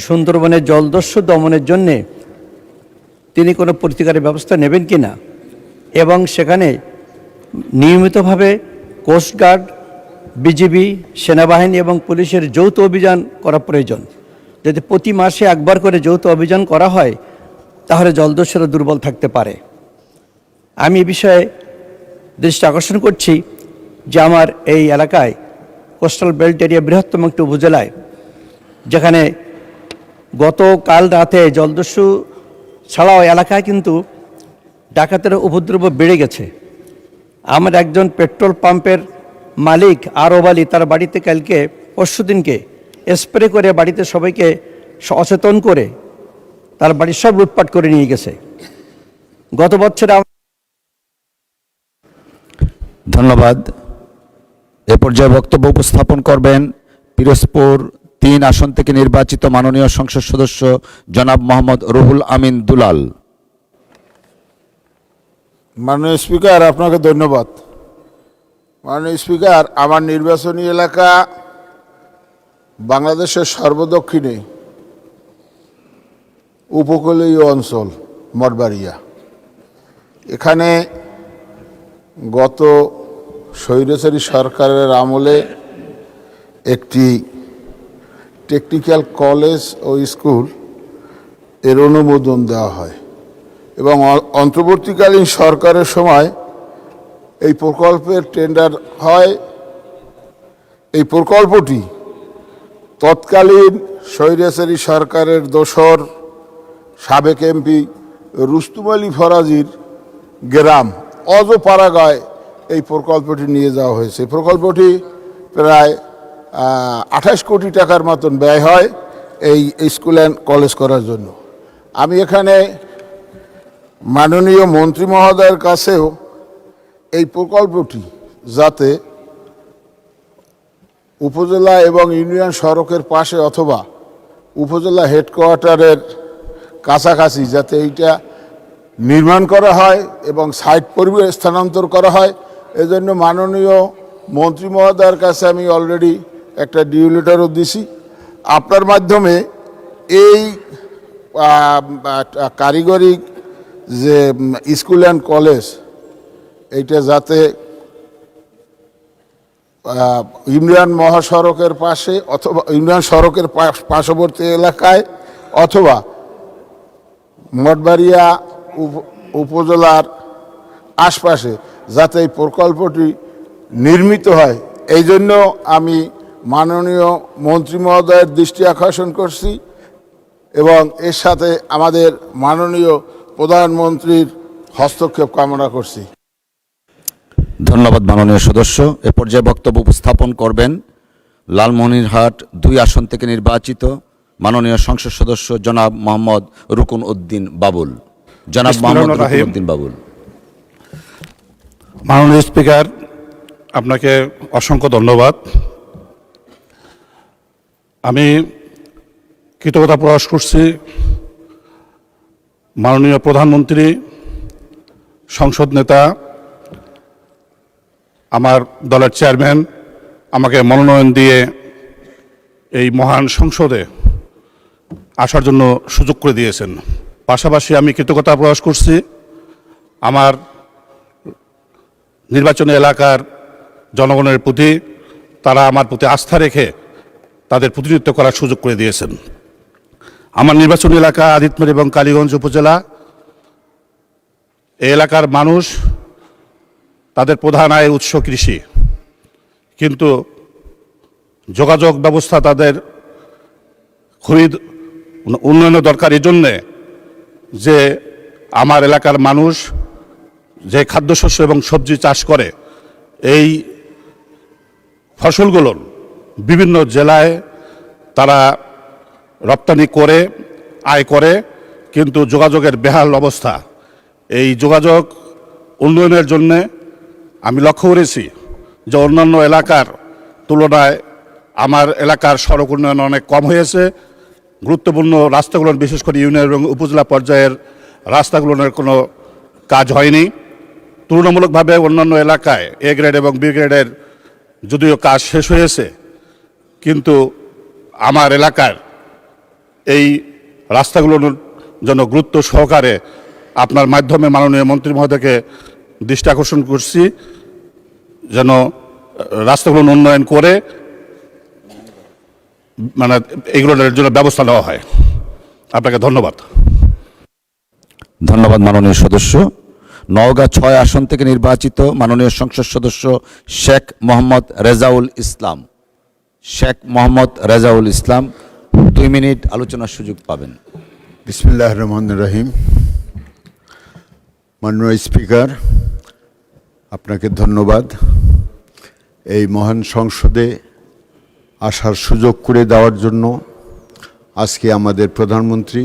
সুন্দরবনের জলদস্যু দমনের জন্যে তিনি কোনো প্রতিকারের ব্যবস্থা নেবেন কি না, এবং সেখানে নিয়মিতভাবে কোস্টগার্ড, বিজিবি, সেনাবাহিনী এবং পুলিশের যৌথ অভিযান করা প্রয়োজন। যদি প্রতি মাসে একবার করে যৌথ অভিযান করা হয় তাহলে জলদস্যুরা দুর্বল থাকতে পারে। আমি এই বিষয়ে দৃষ্টি আকর্ষণ করছি যে আমার এই এলাকায় কোস্টাল বেল্ট এরিয়া বৃহত্তম একটি উপজেলায়, যেখানে গতকাল রাতে জলদস্যু ছাড়াও এলাকায় কিন্তু ডাকাতের উপদ্রব বেড়ে গেছে। আমার একজন পেট্রোল পাম্পের মালিক আরব আলী তার বাড়িতে কালকে পরশুদিনকে স্প্রে করে বাড়িতে সবাইকে সচেতন করে তার বাড়ির সব লুটপাট করে নিয়ে গেছে। গত বছর। ধন্যবাদ। এ পর্যায়ে বক্তব্য উপস্থাপন করবেন পিরোজপুর ৩ আসন থেকে নির্বাচিত মাননীয় সংসদ সদস্য জনাব মোহাম্মদ রুহুল আমিন দুলাল। মাননীয় স্পিকার, আপনাকে ধন্যবাদ। মাননীয় স্পিকার, আমার নির্বাচনী এলাকা বাংলাদেশের সর্বদক্ষিণে উপকূলীয় অঞ্চল মঠবাড়িয়া। এখানে গত স্বৈরাচারী সরকারের আমলে একটি টেকনিক্যাল কলেজ ও স্কুল এর অনুমোদন দেওয়া হয় এবং অন্তর্বর্তীকালীন সরকারের সময় এই প্রকল্পের টেন্ডার হয়। এই প্রকল্পটি তৎকালীন স্বৈরাচারী সরকারের দোসর সাবেক এমপি রুস্তুম আলী ফরাজির গ্রাম অজপাড়াগায় এই প্রকল্পটি নিয়ে যাওয়া হয়েছে। প্রকল্পটি প্রায় 28 কোটি টাকার মতন ব্যয় হয় এই স্কুল অ্যান্ড কলেজ করার জন্য। আমি এখানে মাননীয় মন্ত্রী মহোদয়ের কাছেও এই প্রকল্পটি যাতে উপজেলা এবং ইউনিয়ন সড়কের পাশে অথবা উপজেলা হেডকোয়ার্টারের কাছাকাছি যাতে এইটা নির্মাণ করা হয় এবং সাইট পরিবেশ স্থানান্তর করা হয়, এজন্য মাননীয় মন্ত্রী মহোদয়ের কাছে আমি অলরেডি একটা ডিউ লেটারও দিছি। আপনার মাধ্যমে এই কারিগরি যে স্কুল অ্যান্ড কলেজ এইটা যাতে ইউনিয়ন মহাসড়কের পাশে অথবা ইউনিয়ন সড়কের পার্শ্ববর্তী এলাকায় অথবা মঠবাড়িয়া উপজেলার আশপাশে যাতে এই প্রকল্পটি নির্মিত হয়, এই জন্য আমি মাননীয় মন্ত্রী মহোদয়ের দৃষ্টি আকর্ষণ করছি এবং এর সাথে আমাদের মাননীয় প্রধানমন্ত্রীর হস্তক্ষেপ কামনা করছি। ধন্যবাদ মাননীয় সদস্য। এ পর্যায়ে বক্তব্য উপস্থাপন করবেন লালমনিরহাট 2 আসন থেকে নির্বাচিত মাননীয় সংসদ সদস্য জনাব মোহাম্মদ রুকুন উদ্দিন বাবুল। জনাব মোহাম্মদ রুকুন উদ্দিন বাবুল। মাননীয় স্পিকার, আপনাকে অসংখ্য ধন্যবাদ। আমি কৃতজ্ঞতা প্রকাশ করছি মাননীয় প্রধানমন্ত্রী, সংসদ নেতা, আমার দলের চেয়ারম্যান আমাকে মনোনয়ন দিয়ে এই মহান সংসদে আসার জন্য সুযোগ করে দিয়েছেন। পাশাপাশি আমি কৃতজ্ঞতা প্রকাশ করছি আমার নির্বাচনী এলাকার জনগণের প্রতি, তারা আমার প্রতি আস্থা রেখে তাদের প্রতিনিধিত্ব করার সুযোগ করে দিয়েছেন। আমার নির্বাচনী এলাকা আদিতপুর এবং কালীগঞ্জ উপজেলা। এই এলাকার মানুষ তাদের প্রধান আয়ের উৎস কৃষি, কিন্তু যোগাযোগ ব্যবস্থা তাদের খুবই উন্নয়নের দরকার। এই জন্যে যে আমার এলাকার মানুষ যে খাদ্যশস্য এবং সবজি চাষ করে, এই ফসলগুলোর বিভিন্ন জেলায় তারা রপ্তানি করে আয় করে, কিন্তু যোগাযোগের বেহাল অবস্থা। এই যোগাযোগ উন্নয়নের জন্যে আমি লক্ষ্য করেছি যে অন্যান্য এলাকার তুলনায় আমার এলাকার সড়ক উন্নয়ন অনেক কম হয়েছে। গুরুত্বপূর্ণ রাস্তাগুলোর, বিশেষ করে ইউনিয়ন এবং উপজেলা পর্যায়ের রাস্তাগুলোর কোনো কাজ হয়নি। তুলনামূলকভাবে অন্যান্য এলাকায় এ গ্রেড এবং বি গ্রেডের যদিও কাজ শেষ হয়েছে, কিন্তু আমার এলাকার এই রাস্তাগুলোর জন্য গুরুত্ব সহকারে আপনার মাধ্যমে মাননীয় মন্ত্রী মহোদয়কে দৃষ্টি আকর্ষণ করছি, যেন রাস্তাগুলো উন্নয়ন করে মানে এগুলোর জন্য ব্যবস্থা নেওয়া হয়। আপনাকে ধন্যবাদ। ধন্যবাদ মাননীয় সদস্য। নওগাঁ 6 আসন থেকে নির্বাচিত মাননীয় সংসদ সদস্য শেখ মোহাম্মদ রেজাউল ইসলাম। শেখ মোহাম্মদ রেজাউল ইসলাম 2 মিনিট আলোচনার সুযোগ পাবেন। বিসমিল্লাহির রহমানির রহিম। মাননীয় স্পিকার, আপনাকে ধন্যবাদ এই মহান সংসদে আসার সুযোগ করে দেওয়ার জন্য। আজকে আমাদের প্রধানমন্ত্রী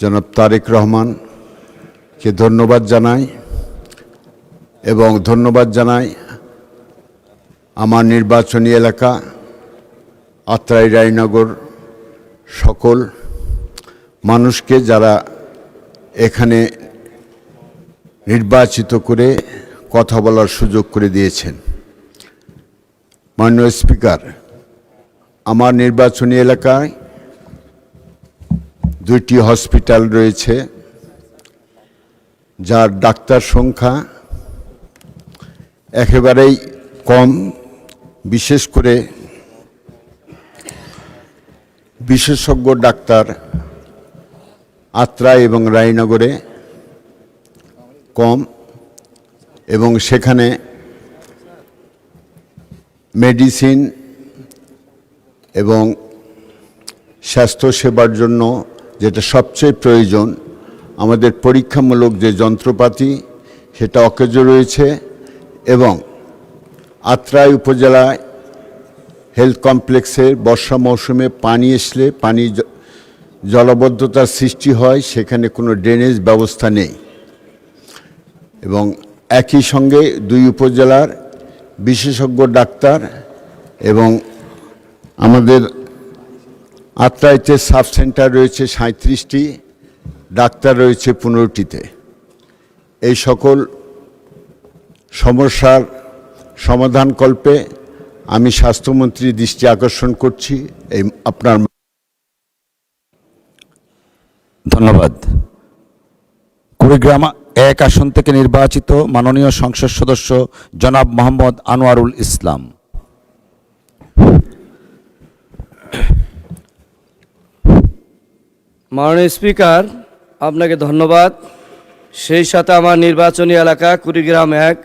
জনাব তারেক রহমানকে ধন্যবাদ জানাই এবং ধন্যবাদ জানাই আমার নির্বাচনী এলাকা আত্রাই রায়নগর সকল মানুষকে যারা এখানে নির্বাচিত করে কথা বলার সুযোগ করে দিয়েছেন। মাননীয় স্পিকার, আমার নির্বাচনী এলাকায় 2টি হসপিটাল রয়েছে, যার ডাক্তার সংখ্যা একেবারেই কম, বিশেষ করে বিশেষজ্ঞ ডাক্তার আত্রাই এবং রায়নগরে কম, এবং সেখানে মেডিসিন এবং স্বাস্থ্যসেবার জন্য যেটা সবচেয়ে প্রয়োজন, আমাদের পরীক্ষামূলক যে যন্ত্রপাতি সেটা অকেজ রয়েছে। এবং আত্রাই উপজেলায় হেলথ কমপ্লেক্সের বর্ষা মৌসুমে পানি আসলে পানি জলাবদ্ধতার সৃষ্টি হয়, সেখানে কোনো ড্রেনেজ ব্যবস্থা নেই। এবং একই সঙ্গে 2 উপজেলার বিশেষজ্ঞ ডাক্তার এবং আমাদের আত্রাইতে সাব সেন্টার রয়েছে 37টি, ডাক্তার রয়েছে 15টিতে। এই সকল সমস্যার সমাধানকল্পে আমি স্বাস্থ্যমন্ত্রীর দৃষ্টি আকর্ষণ করছি। এই আপনার ধন্যবাদ। কুড়িগ্রাম 1 আসন থেকে নির্বাচিত মাননীয় সংসদ সদস্য জনাব মোহাম্মদ আনোয়ারুল ইসলাম। মাননীয় স্পিকার, আপনাকে ধন্যবাদ। সেই সাথে আমার নির্বাচনী এলাকা কুড়িগ্রাম 1,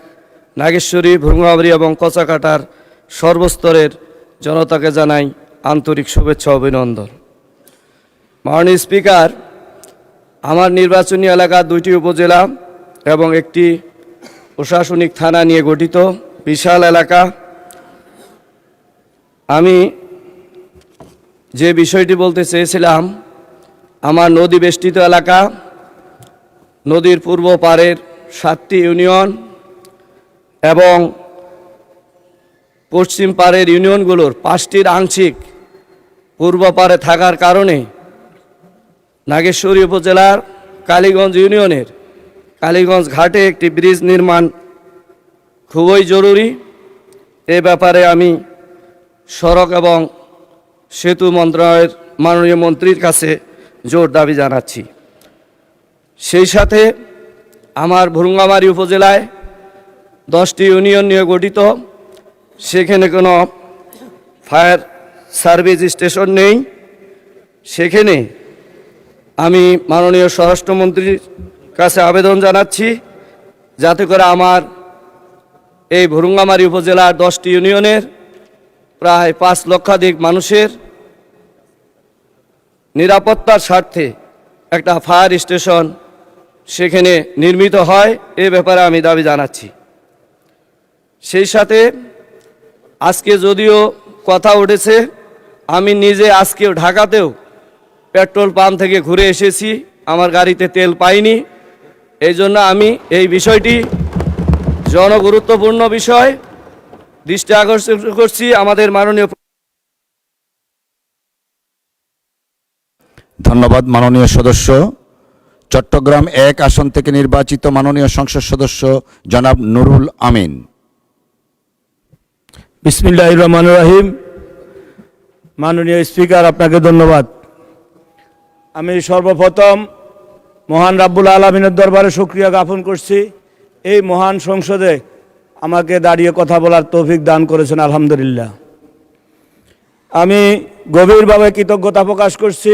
নাগেশ্বরী, ভ্রুঙ্গাবাড়ি এবং কচাকাটার সর্বস্তরের জনতাকে জানাই আন্তরিক শুভেচ্ছা অভিনন্দন। মাননীয় স্পিকার, আমার নির্বাচনী এলাকা 2টি উপজেলা এবং একটি প্রশাসনিক থানা নিয়ে গঠিত বিশাল এলাকা। আমি যে বিষয়টি বলতে চেয়েছিলাম, আমার নদী বেষ্টিত এলাকা, নদীর পূর্ব পারের 7টি ইউনিয়ন এবং পশ্চিম পারের ইউনিয়নগুলোর 5টির আংশিক পূর্ব পারে থাকার কারণে নাগেশ্বরী উপজেলার কালীগঞ্জ ইউনিয়নের কালীগঞ্জ ঘাটে একটি ব্রিজ নির্মাণ খুবই জরুরি। এ ব্যাপারে আমি সড়ক এবং সেতু মন্ত্রণালয়ের মাননীয় মন্ত্রীর কাছে জোর দাবি জানাচ্ছি। সেই সাথে আমার ভ্রুঙ্গামারী উপজেলায় 10টি ইউনিয়ন নিয়ে গঠিত, সেখানে কোনো ফায়ার সার্ভিস স্টেশন নেই। সেখানে আমি মাননীয় স্বরাষ্ট্রমন্ত্রীর কাছে আবেদন জানাচ্ছি যাতে করে আমার এই ভ্রুঙ্গামারী উপজেলার 10টি ইউনিয়নের প্রায় 5 লক্ষাধিক মানুষের নিরাপত্তার স্বার্থে একটা ফায়ার স্টেশন সেখানে নির্মিত হয়। এ ব্যাপারে আমি দাবি জানাচ্ছি। সেই সাথে আজকে যদিও কথা উঠেছে, আমি নিজে আজকেও ঢাকাতেও পেট্রোল পাম্প থেকে ঘুরে এসেছি, আমার গাড়িতে তেল পাইনি। এই জন্য আমি এই বিষয়টি জনগুরুত্বপূর্ণ বিষয় দৃষ্টি আকর্ষণ করছি আমাদের মাননীয়। ধন্যবাদ মাননীয় সদস্য। চট্টগ্রাম 1 আসন থেকে নির্বাচিত মাননীয় সংসদ সদস্য জনাব নুরুল আমিন। বিসমিল্লাহির রহমানির রহিম। মাননীয় স্পিকার, আপনাকে ধন্যবাদ। আমি সর্বপ্রথম মহান রাব্বুল আলামিনের দরবারে শুকরিয়া জ্ঞাপন করছি। এই মহান সংসদে আমাকে দাঁড়িয়ে কথা বলার তৌফিক দান করেছেন, আলহামদুলিল্লাহ। আমি গভীরভাবে কৃতজ্ঞতা প্রকাশ করছি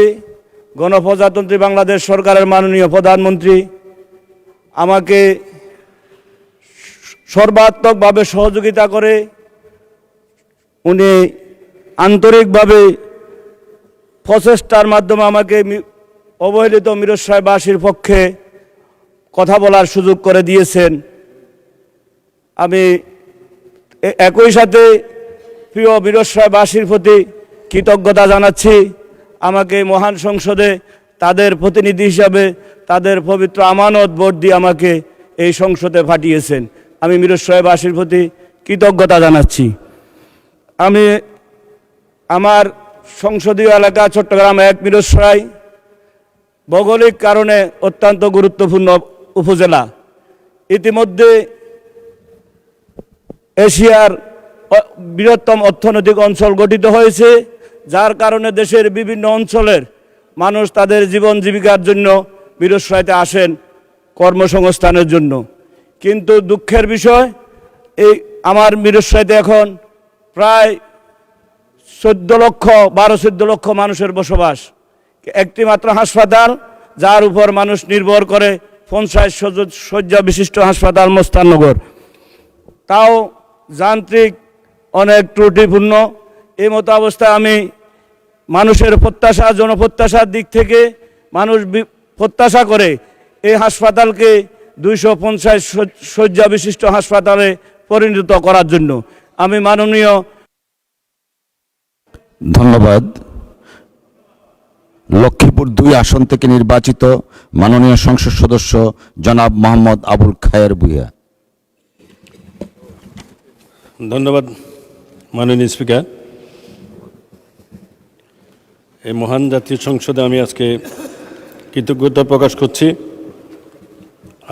গণপ্রজাতন্ত্রী বাংলাদেশ সরকারের মাননীয় প্রধানমন্ত্রী আমাকে সর্বাত্মকভাবে সহযোগিতা করে উনি আন্তরিকভাবে প্রচেষ্টার মাধ্যমে আমাকে অবহেলিত মিরসরাইবাসীর পক্ষে কথা বলার সুযোগ করে দিয়েছেন। আমি একই সাথে প্রিয় মিরসরাইবাসীর প্রতি কৃতজ্ঞতা জানাচ্ছি। আমাকে মহান সংসদে তাদের প্রতিনিধি হিসাবে তাদের পবিত্র আমানত ভোট দিয়ে আমাকে এই সংসদে পাঠিয়েছেন। আমি মিরসরাইবাসীর প্রতি কৃতজ্ঞতা জানাচ্ছি। আমি আমার সংসদীয় এলাকা চট্টগ্রাম 1 মিরসরাই ভৌগোলিক কারণে অত্যন্ত গুরুত্বপূর্ণ উপজেলা। ইতিমধ্যে এশিয়ার বৃহত্তম অর্থনৈতিক অঞ্চল গঠিত হয়েছে, যার কারণে দেশের বিভিন্ন অঞ্চলের মানুষ তাদের জীবন জীবিকার জন্য মিরসরাইতে আসেন কর্মসংস্থানের জন্য। কিন্তু দুঃখের বিষয়, এই আমার মিরসরাইতে এখন প্রায় 12-14 লক্ষ মানুষের বসবাস। একটি মাত্র হাসপাতাল যার উপর মানুষ নির্ভর করে 50 শয্যা বিশিষ্ট হাসপাতাল মস্তাননগর, তাও যান্ত্রিক অনেক ত্রুটিপূর্ণ। এই মতো অবস্থায় আমি মানুষের প্রত্যাশা, জনপ্রত্যাশার দিক থেকে মানুষ প্রত্যাশা করে এই হাসপাতালকে 250 শয্যা বিশিষ্ট হাসপাতালে পরিণত করার জন্য আমি মাননীয় ধন্যবাদ। লক্ষ্মীপুর 2 আসন থেকে নির্বাচিত মাননীয় সংসদ সদস্য জনাব মোহাম্মদ আবুল খায়ের ভূঁইয়া। ধন্যবাদ মাননীয় স্পিকার। এই মহান জাতীয় সংসদে আমি আজকে কৃতজ্ঞতা প্রকাশ করছি।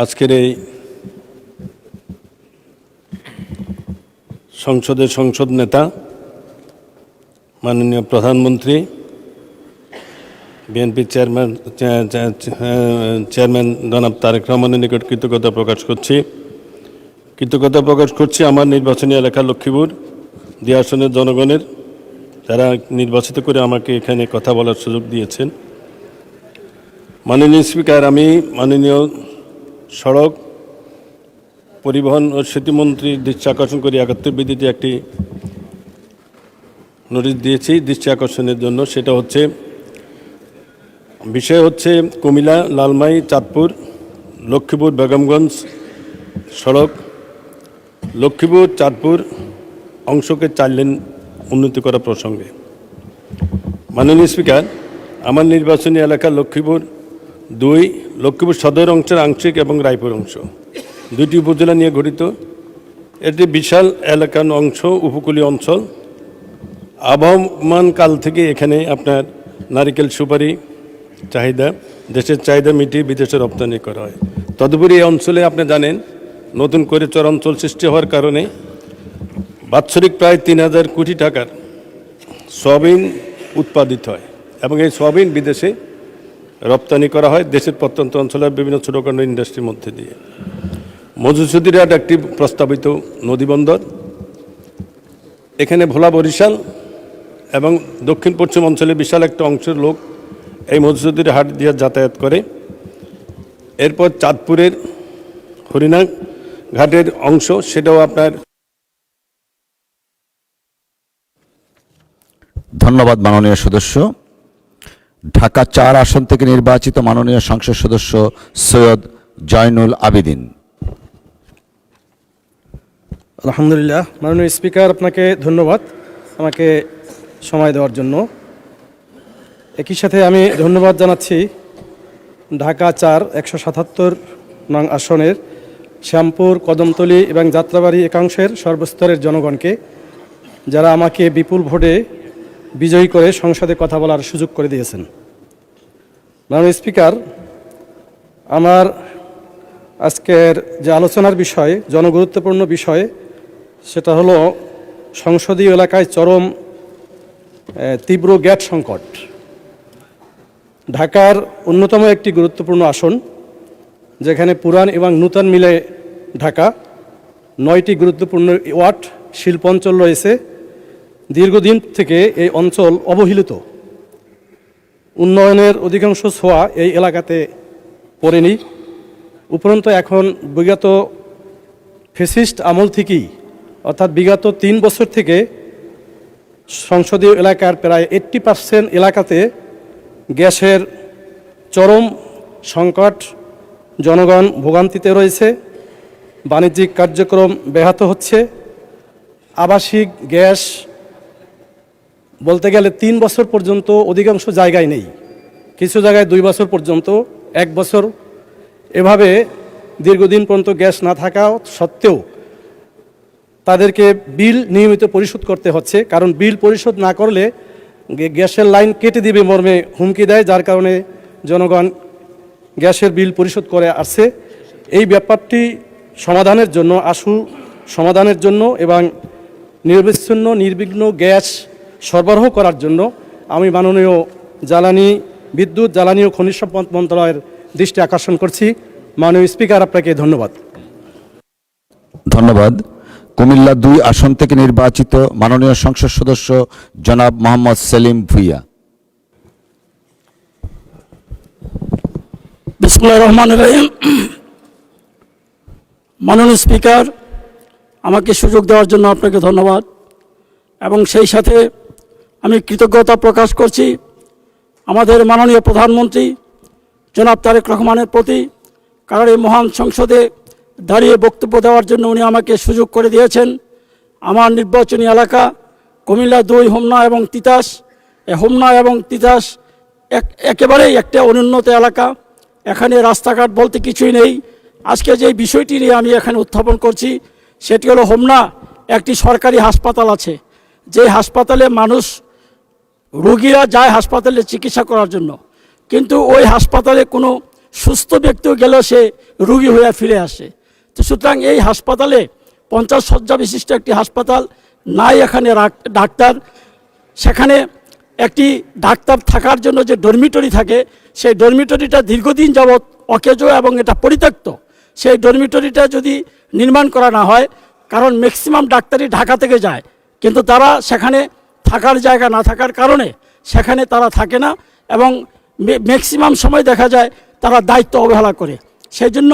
আজকের এই সংসদের সংসদ নেতা মাননীয় প্রধানমন্ত্রী, বিএনপি চেয়ারম্যান জনাব তারেক রহমানের নিকট কৃতজ্ঞতা প্রকাশ করছি আমার নির্বাচনী এলাকা লক্ষ্মীপুর 2 আসনের জনগণের, যারা নির্বাচিত করে আমাকে এখানে কথা বলার সুযোগ দিয়েছেন। মাননীয় স্পিকার, আমি মাননীয় সড়ক পরিবহন ও সেতুমন্ত্রীর দৃষ্টি আকর্ষণ করি 71 বিধিতে একটি নোটিশ দিয়েছি দৃষ্টি আকর্ষণের জন্য। সেটা হচ্ছে, বিষয় হচ্ছে কুমিল্লা লালমাই চাঁদপুর লক্ষ্মীপুর বেগমগঞ্জ সড়ক লক্ষ্মীপুর চাঁদপুর অংশকে 4 লেন উন্নতি করা প্রসঙ্গে। মাননীয় স্পিকার, আমার নির্বাচনী এলাকা লক্ষ্মীপুর 2 লক্ষ্মীপুর সদর অংশের আংশিক এবং রায়পুর অংশ 2টি উপজেলা নিয়ে গঠিত। এটি বিশাল এলাকার অংশ, উপকূলীয় অঞ্চল। আবহমান কাল থেকে এখানে আপনার নারিকেল সুপারি চাহিদা, দেশের চাহিদা মিটিয়ে বিদেশে রপ্তানি করা হয়। তদুপরি এই অঞ্চলে আপনি জানেন নতুন করে চরাঞ্চল সৃষ্টি হওয়ার কারণে বাৎসরিক প্রায় 3000 কোটি টাকার সয়াবিন উৎপাদিত হয় এবং এই সয়াবিন বিদেশে রপ্তানি করা হয় দেশের প্রত্যন্ত অঞ্চলের বিভিন্ন ছোটোখাটো ইন্ডাস্ট্রির মধ্যে দিয়ে। মধুসূদনহাট একটি প্রস্তাবিত নদীবন্দর, এখানে ভোলা বরিশাল এবং দক্ষিণ পশ্চিম অঞ্চলে বিশাল একটা অংশের লোক এই মধুসূদনহাট দিয়ে যাতায়াত করে। এরপর চাঁদপুরের হরিণা ঘাটের অংশ, সেটাও আপনার। ধন্যবাদ মাননীয় সদস্য। ঢাকা 4 আসন থেকে নির্বাচিত মাননীয় সংসদ সদস্য সৈয়দ জয়নুল আবেদিন। আলহামদুলিল্লাহ। মাননীয় স্পিকার, আপনাকে ধন্যবাদ আমাকে সময় দেওয়ার জন্য। একই সাথে আমি ধন্যবাদ জানাচ্ছি ঢাকা 4 177 নং আসনের শ্যামপুর, কদমতলী এবং যাত্রাবাড়ি একাংশের সর্বস্তরের জনগণকে, যারা আমাকে বিপুল ভোটে বিজয়ী করে সংসদে কথা বলার সুযোগ করে দিয়েছেন। মাননীয় স্পিকার, আমার আজকের যে আলোচনার বিষয়, জনগুরুত্বপূর্ণ বিষয়, সেটা হলো সংসদীয় এলাকায় চরম তীব্র গ্যাস সংকট। ঢাকার অন্যতম একটি গুরুত্বপূর্ণ আসন, যেখানে পুরান এবং নূতন মিলে ঢাকা। 9টি গুরুত্বপূর্ণ ওয়ার্ড শিল্প অঞ্চল রয়েছে। দীর্ঘদিন থেকে এই অঞ্চল অবহেলিত। উন্নয়নের অধিকাংশ ছোঁয়া এই এলাকাতে পড়েনি। উপরন্তু এখন বিগত ফ্যাসিস্ট আমল থেকেই, অর্থাৎ বিগত 3 বছর থেকে সংসদীয় এলাকার প্রায় 80% এলাকাতে গ্যাসের চরম সংকট, জনগণ ভোগান্তিতে রয়েছে, বাণিজ্যিক কার্যক্রম ব্যাহত হচ্ছে। আবাসিক গ্যাস বলতে গেলে 3 বছর পর্যন্ত অধিকাংশ জায়গায় নেই, কিছু জায়গায় 2 বছর পর্যন্ত, 1 বছর, এভাবে দীর্ঘদিন পর্যন্ত গ্যাস না থাকা সত্ত্বেও তাদেরকে বিল নিয়মিত পরিশোধ করতে হচ্ছে। কারণ বিল পরিশোধ না করলে গ্যাসের লাইন কেটে দিবে মর্মে হুমকি দেয়, যার কারণে জনগণ গ্যাসের বিল পরিশোধ করে আসছে। এই ব্যাপারটি সমাধানের জন্য এবং নিরবিচ্ছিন্ন নির্বিঘ্ন গ্যাস সরবরাহ করার জন্য আমি মাননীয় বিদ্যুৎ, জ্বালানি ও খনিজ সম্পদ মন্ত্রণালয়ের দৃষ্টি আকর্ষণ করছি। মাননীয় স্পিকার, আপনাকে ধন্যবাদ। ধন্যবাদ। কুমিল্লা 2 আসন থেকে নির্বাচিত মাননীয় সংসদ সদস্য জনাব মোহাম্মদ সেলিম ভুঁইয়া। বিসমিল্লাহির রহমানির রহিম। মাননীয় স্পিকার, আমাকে সুযোগ দেওয়ার জন্য আপনাকে ধন্যবাদ, এবং সেই সাথে আমি কৃতজ্ঞতা প্রকাশ করছি আমাদের মাননীয় প্রধানমন্ত্রী জনাব তারেক রহমানের প্রতি। কারণ এই মহান সংসদে দাঁড়িয়ে বক্তব্য দেওয়ার জন্য উনি আমাকে সুযোগ করে দিয়েছেন। আমার নির্বাচনী এলাকা কুমিল্লা 2 হোমনা এবং তিতাস। এই হোমনা এবং তিতাস একেবারেই একটা অনুন্নত এলাকা। এখানে রাস্তাঘাট বলতে কিছুই নেই। আজকে যে বিষয়টি নিয়ে আমি এখানে উত্থাপন করছি সেটি হলো, হোমনা একটি সরকারি হাসপাতাল আছে, যে হাসপাতালে রোগীরা যায় হাসপাতালে চিকিৎসা করার জন্য, কিন্তু ওই হাসপাতালে কোনো সুস্থ ব্যক্তিও গেলেও সে রোগী হয়ে ফিরে আসে। তো সুতরাং এই হাসপাতালে 50 শয্যা বিশিষ্ট একটি হাসপাতাল, নাই এখানে ডাক্তার। সেখানে একটি ডাক্তার থাকার জন্য যে ডরমিটরি থাকে, সেই ডরমিটরিটা দীর্ঘদিন যাবৎ অকেজো এবং এটা পরিত্যক্ত। সেই ডরমিটরিটা যদি নির্মাণ করা না হয়, কারণ ম্যাক্সিমাম ডাক্তারই ঢাকা থেকে যায়, কিন্তু তারা সেখানে থাকার জায়গা না থাকার কারণে সেখানে তারা থাকে না, এবং ম্যাক্সিমাম সময় দেখা যায় তারা দায়িত্ব অবহেলা করে। সেই জন্য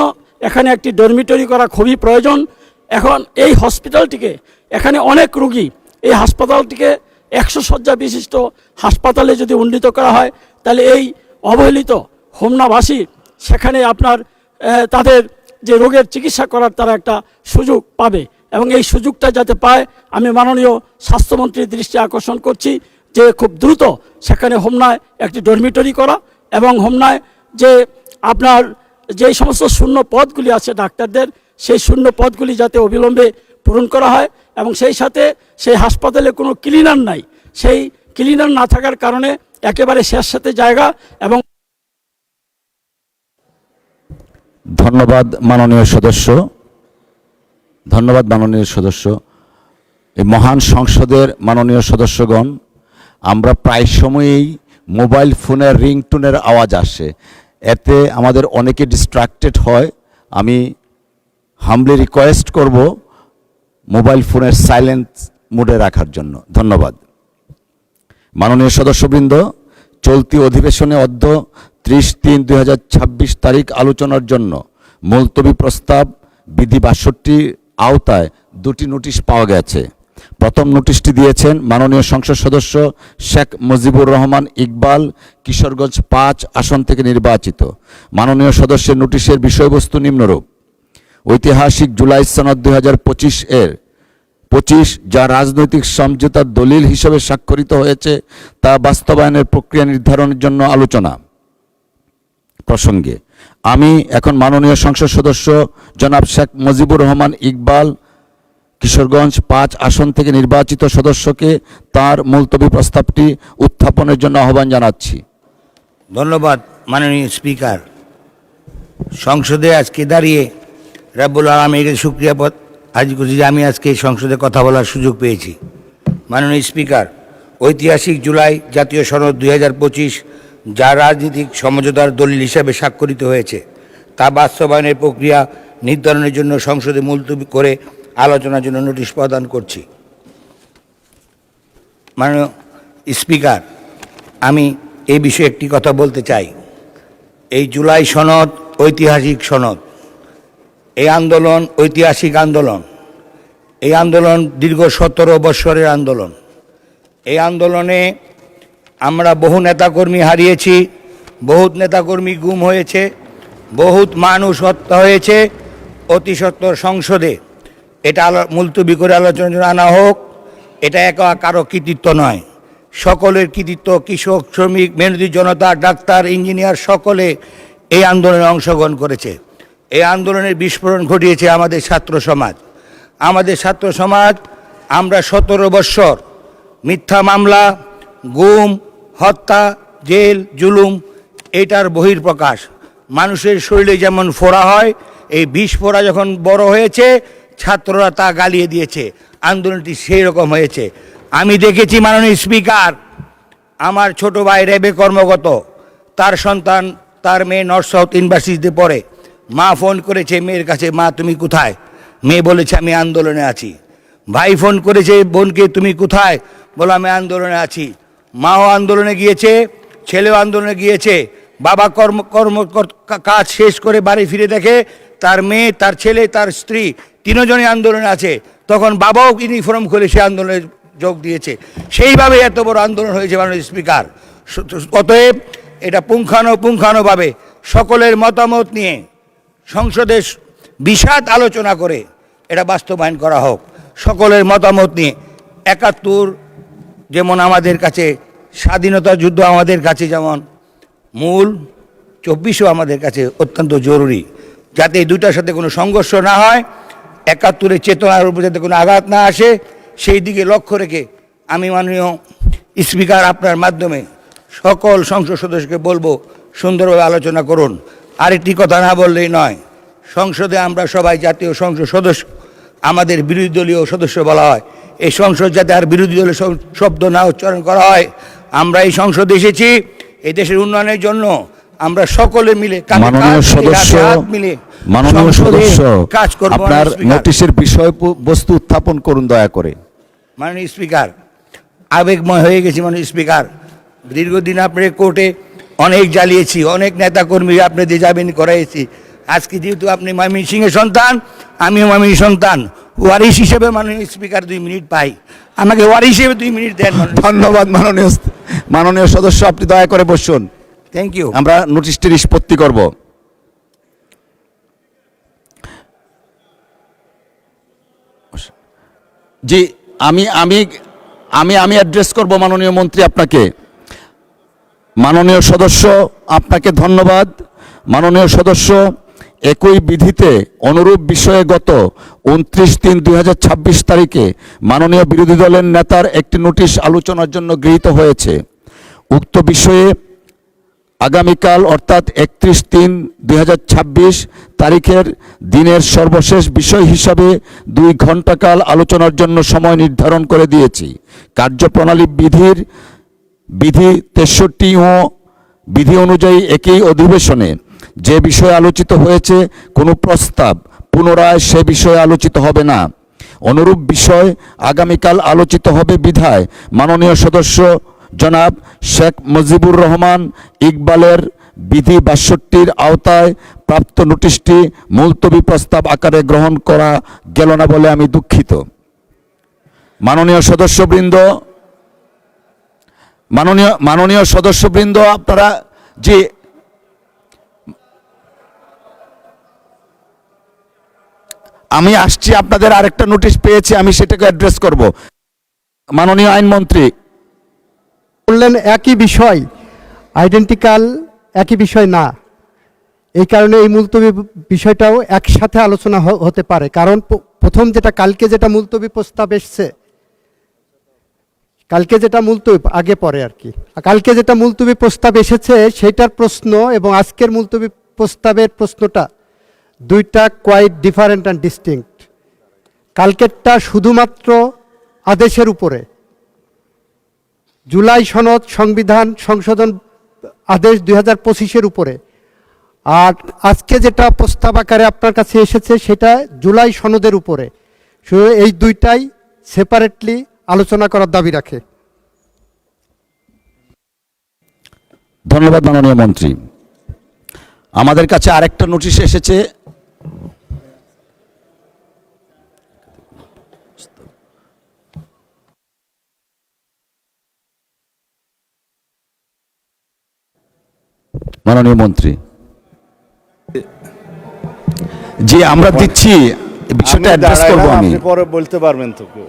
এখানে একটি ডরমিটরি করা খুবই প্রয়োজন। এখন এই হসপিটালটিকে, এখানে অনেক রোগী, এই হাসপাতালটিকে 100 শয্যা বিশিষ্ট হাসপাতালে যদি উন্নীত করা হয়, তাহলে এই অবহেলিত হোমনাবাসী সেখানে তাদের যে রোগের চিকিৎসা করার তারা একটা সুযোগ পাবে, এবং এই সুযোগটা যাতে পায় আমি মাননীয় স্বাস্থ্যমন্ত্রীর দৃষ্টি আকর্ষণ করছি যে খুব দ্রুত সেখানে হোমনায় একটি ডরমিটরি করা, এবং হোমনায় যে সমস্ত শূন্য পদগুলি আছে ডাক্তারদের, সেই শূন্য পদগুলি যাতে অবিলম্বে পূরণ করা হয়, এবং সেই সাথে সেই হাসপাতালে কোনো ক্লিনার নাই, সেই ক্লিনার না থাকার কারণে একেবারে স্যাঁতস্যাঁতে জায়গা। এবং ধন্যবাদ মাননীয় সদস্য। এই মহান সংসদের মাননীয় সদস্যগণ, আমরা প্রায় সময়েই মোবাইল ফোনের রিংটোনের আওয়াজ আসে, এতে আমাদের অনেকে ডিস্ট্রাক্টেড হয়। আমি হামলি রিকোয়েস্ট করব মোবাইল ফোনের সাইলেন্ট মোডে রাখার জন্য। ধন্যবাদ। মাননীয় সদস্যবৃন্দ, চলতি অধিবেশনে অদ্য 30/3/2026 তারিখ আলোচনার জন্য মুলতবি প্রস্তাব বিধি 62 আওতায় 2টি নোটিশ পাওয়া গেছে। প্রথম নোটিশটি দিয়েছেন মাননীয় সংসদ সদস্য শেখ মুজিবুর রহমান ইকবাল, কিশোরগঞ্জ 5 আসন থেকে নির্বাচিত। মাননীয় সদস্যের নোটিশের বিষয়বস্তু নিম্নরূপ: ঐতিহাসিক জুলাই সনদ 2025 যা রাজনৈতিক সমঝোতার দলিল হিসেবে স্বাক্ষরিত হয়েছে তা বাস্তবায়নের প্রক্রিয়া নির্ধারণের জন্য আলোচনা প্রসঙ্গে আমি এখন মাননীয় সংসদ সদস্য জনাব শেখ মুজিবুর রহমান ইকবাল, কিশোরগঞ্জ 5 আসন থেকে নির্বাচিত সদস্যকে তার মুলতবি প্রস্তাবটি উত্থাপনের জন্য আহ্বান জানাচ্ছি। ধন্যবাদ মাননীয় স্পিকার। সংসদে আজকে দাঁড়িয়ে রাব্বুল আলামিনের শুকরিয়া হাজির করছি যে আমি আজকে সংসদে কথা বলার সুযোগ পেয়েছি। মাননীয় স্পিকার, ঐতিহাসিক জুলাই জাতীয় সনদ 2025 যা রাজনৈতিক সমঝোতার দলিল হিসাবে স্বাক্ষরিত হয়েছে তা বাস্তবায়নের প্রক্রিয়া নির্ধারণের জন্য সংসদে মুলতবি করে আলোচনার জন্য নোটিশ প্রদান করছি। মাননীয় স্পিকার, আমি এই বিষয়ে একটি কথা বলতে চাই। এই জুলাই সনদ ঐতিহাসিক সনদ। এই আন্দোলন ঐতিহাসিক আন্দোলন। এই আন্দোলন দীর্ঘ 17 বৎসরের আন্দোলন। এই আন্দোলনে আমরা বহু নেতাকর্মী হারিয়েছি, বহুত নেতাকর্মী গুম হয়েছে, বহুত মানুষ হত্যা হয়েছে। অতি সত্বর সংসদে এটা মুলতবি করে আলোচনার জন্য আনা হোক। এটা একা কারো কৃতিত্ব নয়, সকলের কৃতিত্ব। কৃষক, শ্রমিক, মেহনতি জনতা, ডাক্তার, ইঞ্জিনিয়ার সকলে এই আন্দোলনে অংশগ্রহণ করেছে। এই আন্দোলনের বিস্ফোরণ ঘটিয়েছে আমাদের ছাত্র সমাজ। আমাদের ছাত্র সমাজ আমরা 17 বৎসর মিথ্যা মামলা, গুম, হত্যা, জেল, জুলুম এটার বহিঃপ্রকাশ। মানুষের শরীরে যেমন ফোড়া হয়, এই বিষ ফোড়া যখন বড় হয়েছে ছাত্ররা তা গালিয়ে দিয়েছে। আন্দোলনটি সেই রকম হয়েছে। আমি দেখেছি মাননীয় স্পিকার, আমার ছোট ভাই রেবে কর্মগত, তার সন্তান, তার মেয়ে নর্থ সাউথ ইউনিভার্সিটিতে পড়ে। মা ফোন করেছে মেয়ের কাছে, মা তুমি কোথায়? মেয়ে বলেছে আমি আন্দোলনে আছি। ভাই ফোন করেছে বোনকে, তুমি কোথায়? বলো আমি আন্দোলনে আছি। মাও আন্দোলনে গিয়েছে, ছেলেও আন্দোলনে গিয়েছে। বাবা কাজ শেষ করে বাড়ি ফিরে দেখে তার মেয়ে, তার ছেলে, তার স্ত্রী তিনজনই আন্দোলনে আছে। তখন বাবাও ইউনিফর্ম খুলে সে আন্দোলনে যোগ দিয়েছে। সেইভাবে এত বড় আন্দোলন হয়েছে মাননীয় স্পিকার। অতএব এটা পুঙ্খানুপুঙ্খানুভাবে সকলের মতামত নিয়ে সংসদে বিশদ আলোচনা করে এটা বাস্তবায়ন করা হোক। সকলের মতামত নিয়ে 71 যেমন আমাদের কাছে স্বাধীনতা যুদ্ধ আমাদের কাছে যেমন মূল, 24ও আমাদের কাছে অত্যন্ত জরুরি, যাতে এই দুটার সাথে কোনো সংঘর্ষ না হয়, 71-এর চেতনার উপর যাতে কোনো আঘাত না আসে, সেই দিকে লক্ষ্য রেখে আমি মাননীয় স্পিকার আপনার মাধ্যমে সকল সংসদ সদস্যকে বলবো সুন্দরভাবে আলোচনা করুন। আরেকটি কথা না বললেই নয়, সংসদে আমরা সবাই জাতীয় সংসদ সদস্য, আমাদের বিরোধী দলীয় সদস্য বলা হয়। এই সংসদ যাতে আর বিরোধী দলীয় শব্দ না উচ্চারণ করা হয়। আমরা এই সংসদে এসেছি এই দেশের উন্নয়নের জন্য। আমরা সকলে মিলে মাননীয় সদস্য কাজ করব। আপনার নোটিশের বিষয়বস্তু উত্থাপন করুন দয়া করে। মাননীয় স্পিকার, আবেগময় হয়ে গেছি মাননীয় স্পিকার। দীর্ঘদিন আপনার কোর্টে অনেক জ্বালিয়েছি, অনেক নেতাকর্মী আপনাদের জামিন করাইছি। আজকে যেহেতু আপনি ময়মনসিংহের সন্তান, আমিও ময়মনসিংহ সন্তান, ওয়ারিশ হিসেবে মাননীয় স্পিকার 2 মিনিট পাই, আমাকে ওয়ারিশ হিসেবে 2 মিনিট দেন। ধন্যবাদ মাননীয় সদস্য, আপনি দয়া করে বসুন। Thank you. আমরা নোটিশটি নিষ্পত্তি করব। জি, আমি অ্যাড্রেস করব মাননীয় মন্ত্রী আপনাকে। মাননীয় সদস্য, আপনাকে ধন্যবাদ। মাননীয় সদস্য, একই বিধিতে অনুরূপ বিষয়ে গত 29/3/2026 তারিখে মাননীয় বিরোধী দলের নেতার একটি নোটিশ আলোচনার জন্য গৃহীত হয়েছে। উক্ত বিষয়ে আগামীকাল অর্থাৎ 31/3/2026 তারিখের দিনের সর্বশেষ বিষয় হিসাবে 2 ঘণ্টাকাল আলোচনার জন্য সময় নির্ধারণ করে দিয়েছি। কার্যপ্রণালী বিধি 63 ও বিধি অনুযায়ী একই অধিবেশনে যে বিষয়ে আলোচিত হয়েছে কোনো প্রস্তাব পুনরায় সে বিষয়ে আলোচিত হবে না। অনুরূপ বিষয় আগামীকাল আলোচিত হবে বিধায় মাননীয় সদস্য জনাব শেখ মুজিবুর রহমান ইকবালের বিধি 62-র আওতায় প্রাপ্ত নোটিশটি মুলতবি প্রস্তাব আকারে গ্রহণ করা গেল না বলে আমি দুঃখিত। মাননীয় সদস্যবৃন্দ, আপনারা যে আমি আসছি, আপনাদের আরেকটা নোটিশ পেয়েছি, আমি সেটাকে অ্যাড্রেস করব। মাননীয় আইনমন্ত্রী বললেন একই বিষয়, আইডেন্টিক্যাল একই বিষয় না, এই কারণে এই মুলতবি বিষয়টাও একসাথে আলোচনা হতে পারে। কারণ প্রথম কালকে যেটা মুলতবি প্রস্তাব এসছে, কালকে যেটা মুলতবি আগে পরে আর কি, কালকে যেটা মুলতবি প্রস্তাব এসেছে সেটার প্রশ্ন এবং আজকের মুলতবি প্রস্তাবের প্রশ্নটা দুইটা কোয়াইট ডিফারেন্ট অ্যান্ড ডিস্টিংক্ট। কালকেরটা শুধুমাত্র আদেশের উপরে, জুলাই সনদ সংবিধান সংশোধন আদেশ 2025-এর উপরে। আর আজকে যেটা প্রস্তাব আকারে আপনার কাছে এসেছে সেটা জুলাই সনদের উপরে। এই দুইটাই সেপারেটলি আলোচনা করার দাবি রাখে। ধন্যবাদ মাননীয় মন্ত্রী। আমাদের কাছে আরেকটা নোটিশ এসেছে। মাননীয় মন্ত্রী, জি আমরা দিচ্ছি, বিষয়টা অ্যাড্রেস করব আমি। আপনি পরে বলতে পারবেন তো কেউ।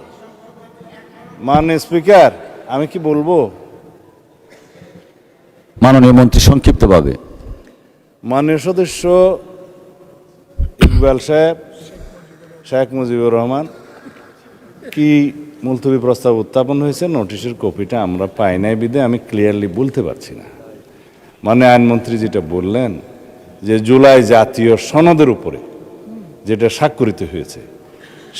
মাননীয় স্পিকার, আমি কি বলবো? মাননীয় মন্ত্রী সংক্ষিপ্তভাবে। মাননীয় সদস্য ইকবাল সাহেব, শেখ মুজিবুর রহমান কি মুলতবি প্রস্তাব উত্থাপন হয়েছে, নোটিশের কপিটা আমরা পাই নাই বিধে আমি ক্লিয়ারলি বলতে পারছি না। মানে আইনমন্ত্রী যেটা বললেন যে জুলাই জাতীয় সনদের উপরে যেটা স্বাক্ষরিত হয়েছে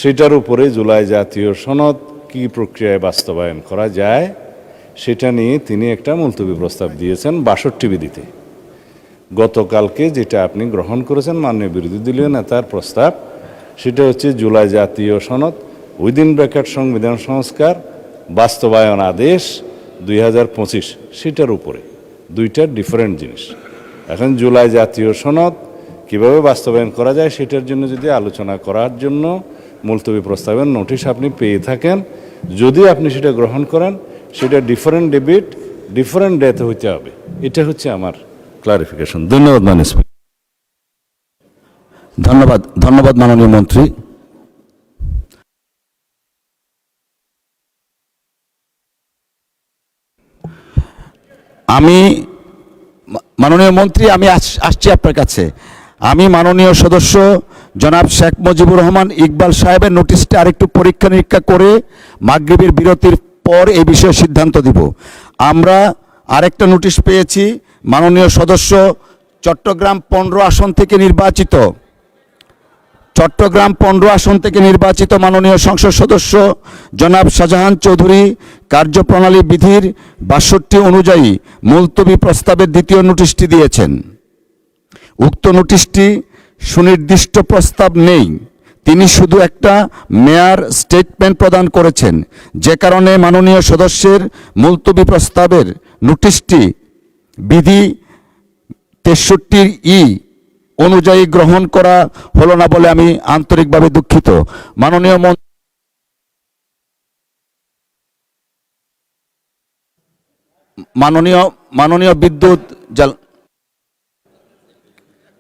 সেটার উপরে জুলাই জাতীয় সনদ কি প্রক্রিয়ায় বাস্তবায়ন করা যায় সেটা নিয়ে তিনি একটা মুলতবি প্রস্তাব দিয়েছেন 62 বিধিতে। গতকালকে যেটা আপনি গ্রহণ করেছেন মাননীয় বিরোধী দলীয় নেতার প্রস্তাব, সেটা হচ্ছে জুলাই জাতীয় সনদ উইদিন ব্র্যাকেট সংবিধান সংস্কার বাস্তবায়ন আদেশ 2025, সেটার উপরে। দুইটা ডিফারেন্ট জিনিস। এখন জুলাই জাতীয় সনদ কিভাবে বাস্তবায়ন করা যায় সেটার জন্য যদি আলোচনা করার জন্য মুলতবি প্রস্তাবের নোটিশ আপনি পেয়ে থাকেন, যদি আপনি সেটা গ্রহণ করেন সেটা ডিফারেন্ট ডিবেট ডিফারেন্ট ডেতে হইতে হবে। এটা হচ্ছে আমার ক্লারিফিকেশন। ধন্যবাদ মাননীয় স্পিকার। ধন্যবাদ মাননীয় মন্ত্রী। আমি মাননীয় মন্ত্রী আমি আসছি আপনার কাছে। আমি মাননীয় সদস্য জনাব শেখ মুজিবুর রহমান ইকবাল সাহেবের নোটিশটা আরেকটু পরীক্ষা নিরীক্ষা করে মাগরিবের বিরতির পর এই বিষয়ে সিদ্ধান্ত দিব। আমরা আরেকটা নোটিশ পেয়েছি মাননীয় সদস্য চট্টগ্রাম 15 আসন থেকে নির্বাচিত মাননীয় সংসদ সদস্য জনাব শাহজাহান চৌধুরী কার্যপ্রণালী বিধির 62 অনুযায়ী মুলতবি প্রস্তাবের দ্বিতীয় নোটিশটি দিয়েছেন। উক্ত নোটিশটি সুনির্দিষ্ট প্রস্তাব নেই, তিনি শুধু একটা মেয়ার স্টেটমেন্ট প্রদান করেছেন, যে কারণে মাননীয় সদস্যের মুলতবি প্রস্তাবের নোটিশটি বিধি 63(ই) অনুযায়ী গ্রহণ করা হলো না বলে আমি আন্তরিকভাবে দুঃখিত। মাননীয় বিদ্যুৎ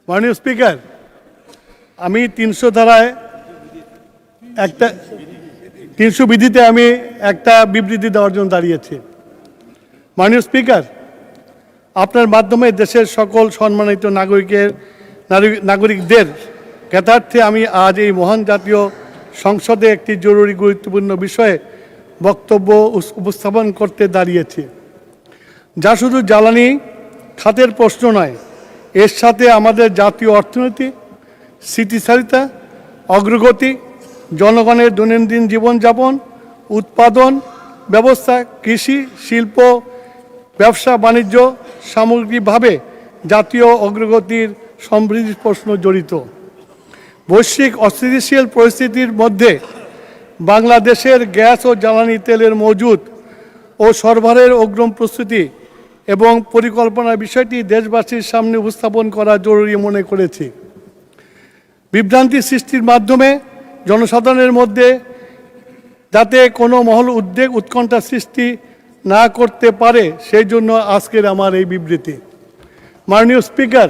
মাননীয় স্পিকার, আমি 300 ধারায় একটা 300 বিধিতে আমি একটা বিবৃতি দেওয়ার জন্য দাঁড়িয়েছি। মাননীয় স্পিকার, আপনার মাধ্যমে দেশের সকল সম্মানিত নাগরিকদের জ্ঞাতার্থে আমি আজ এই মহান জাতীয় সংসদে একটি জরুরি গুরুত্বপূর্ণ বিষয়ে বক্তব্য উপস্থাপন করতে দাঁড়িয়েছি, যা শুধু জ্বালানি খাতের প্রশ্ন নয়, এর সাথে আমাদের জাতীয় অর্থনীতি, স্থিতিশীলতা, অগ্রগতি, জনগণের দৈনন্দিন জীবনযাপন, উৎপাদন ব্যবস্থা, কৃষি, শিল্প, ব্যবসা বাণিজ্য সামগ্রিকভাবে জাতীয় অগ্রগতির সমৃদ্ধির প্রশ্ন জড়িত। বৈশ্বিক অস্থিতিশীল পরিস্থিতির মধ্যে বাংলাদেশের গ্যাস ও জ্বালানি তেলের মজুদ ও সরবরাহের অগ্রিম প্রস্তুতি এবং পরিকল্পনার বিষয়টি দেশবাসীর সামনে উপস্থাপন করা জরুরি মনে করেছি। বিভ্রান্তি সৃষ্টির মাধ্যমে জনসাধারণের মধ্যে যাতে কোনো মহল উদ্বেগ উৎকণ্ঠা সৃষ্টি না করতে পারে, সেই জন্য আজকের আমার এই বিবৃতি। মাননীয় স্পিকার,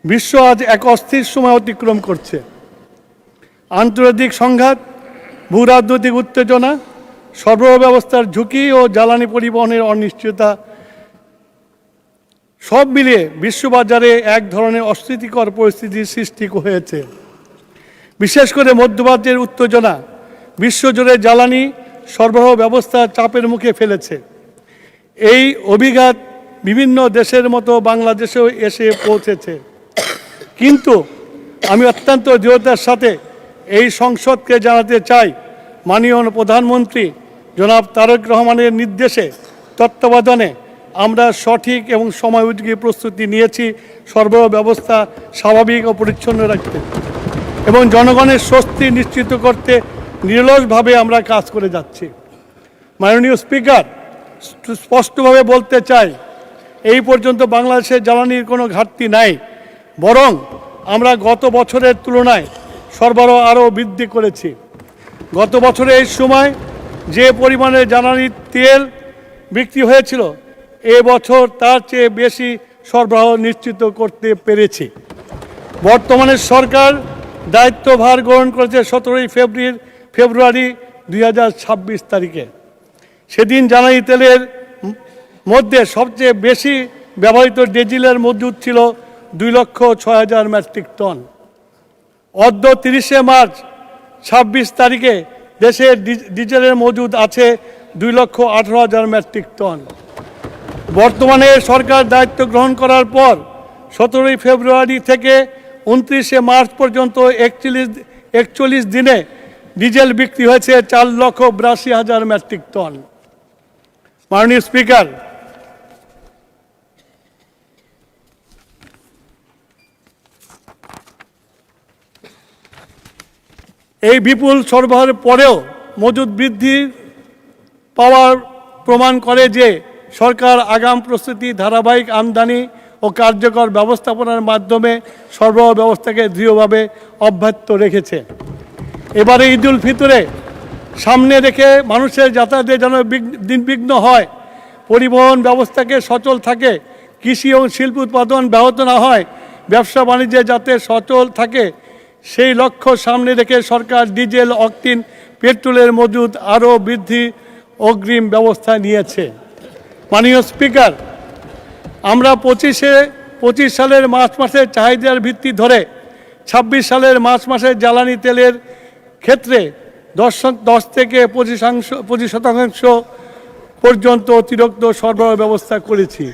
বিশ্ব আজ এক অস্থির সময় অতিক্রম করছে। আন্তর্জাতিক সংঘাত, ভূরাজনৈতিক উত্তেজনা, সরবরাহ ব্যবস্থার ঝুঁকি ও জ্বালানি পরিবহনের অনিশ্চয়তা সব মিলিয়ে বিশ্ববাজারে এক ধরনের অস্থিতিকর পরিস্থিতির সৃষ্টি হয়েছে। বিশেষ করে মধ্যপ্রাচ্যের উত্তেজনা বিশ্বজুড়ে জ্বালানি সরবরাহ ব্যবস্থা চাপের মুখে ফেলেছে। এই অভিঘাত বিভিন্ন দেশের মতো বাংলাদেশেও এসে পৌঁছেছে। কিন্তু আমি অত্যন্ত দৃঢ়তার সাথে এই সংসদকে জানাতে চাই, মাননীয় প্রধানমন্ত্রী জনাব তারেক রহমানের নির্দেশে তত্ত্বাবধানে আমরা সঠিক এবং সময় উপযোগী প্রস্তুতি নিয়েছি সরবরাহ ব্যবস্থা স্বাভাবিক ও পরিচ্ছন্ন রাখতে এবং জনগণের স্বস্তি নিশ্চিত করতে নিরলসভাবে আমরা কাজ করে যাচ্ছি। মাননীয় স্পিকার, স্পষ্টভাবে বলতে চাই, এই পর্যন্ত বাংলাদেশে জ্বালানির কোনো ঘাটতি নাই, বরং আমরা গত বছরের তুলনায় সরবরাহ আরও বৃদ্ধি করেছি। গত বছরে এই সময় যে পরিমাণে জ্বালানি তেল বিক্রি হয়েছিল, এবছর তার চেয়ে বেশি সরবরাহ নিশ্চিত করতে পেরেছি। বর্তমানে সরকার দায়িত্বভার গ্রহণ করেছে 17 ফেব্রুয়ারি 2026 তারিখে। সেদিন জ্বালানি তেলের মধ্যে সবচেয়ে বেশি ব্যবহৃত ডিজেলের মজুদ ছিল 2,06,000 মেট্রিক টন। অদ্য 30 মার্চ 26 তারিখে দেশে ডিজেলের মজুদ আছে 2,18,000 মেট্রিক টন। বর্তমানে সরকার দায়িত্ব গ্রহণ করার পর 17 ফেব্রুয়ারি থেকে 29 মার্চ পর্যন্ত 41 দিনে ডিজেল বিক্রি হয়েছে 4,82,000 মেট্রিক টন। মাননীয় স্পিকার, এই বিপুল সরবরাহের পরেও মজুদ বৃদ্ধি পাওয়ার প্রমাণ করে যে সরকার আগাম প্রস্তুতি, ধারাবাহিক আমদানি ও কার্যকর ব্যবস্থাপনার মাধ্যমে সরবরাহ ব্যবস্থাকে দৃঢ়ভাবে অব্যাহত রেখেছে। এবারে ঈদুল ফিতরে সামনে রেখে মানুষের যাতায়াতে যেন বিঘ্ন হয়, পরিবহন ব্যবস্থাকে সচল থাকে, কৃষি এবং শিল্প উৎপাদন ব্যাহত না হয়, ব্যবসা বাণিজ্যে যাতে সচল থাকে, সেই লক্ষ্য সামনে রেখে সরকার ডিজেল, অকটেন, পেট্রোলের মজুদ আরও বৃদ্ধি অগ্রিম ব্যবস্থা নিয়েছে। মাননীয় স্পিকার, আমরা 25 সালের মার্চ মাসের চাহিদার ভিত্তি ধরে 26 সালের মার্চ মাসের জ্বালানি তেলের ক্ষেত্রে 10 থেকে 25% পর্যন্ত অতিরিক্ত সরবরাহ ব্যবস্থা করেছি।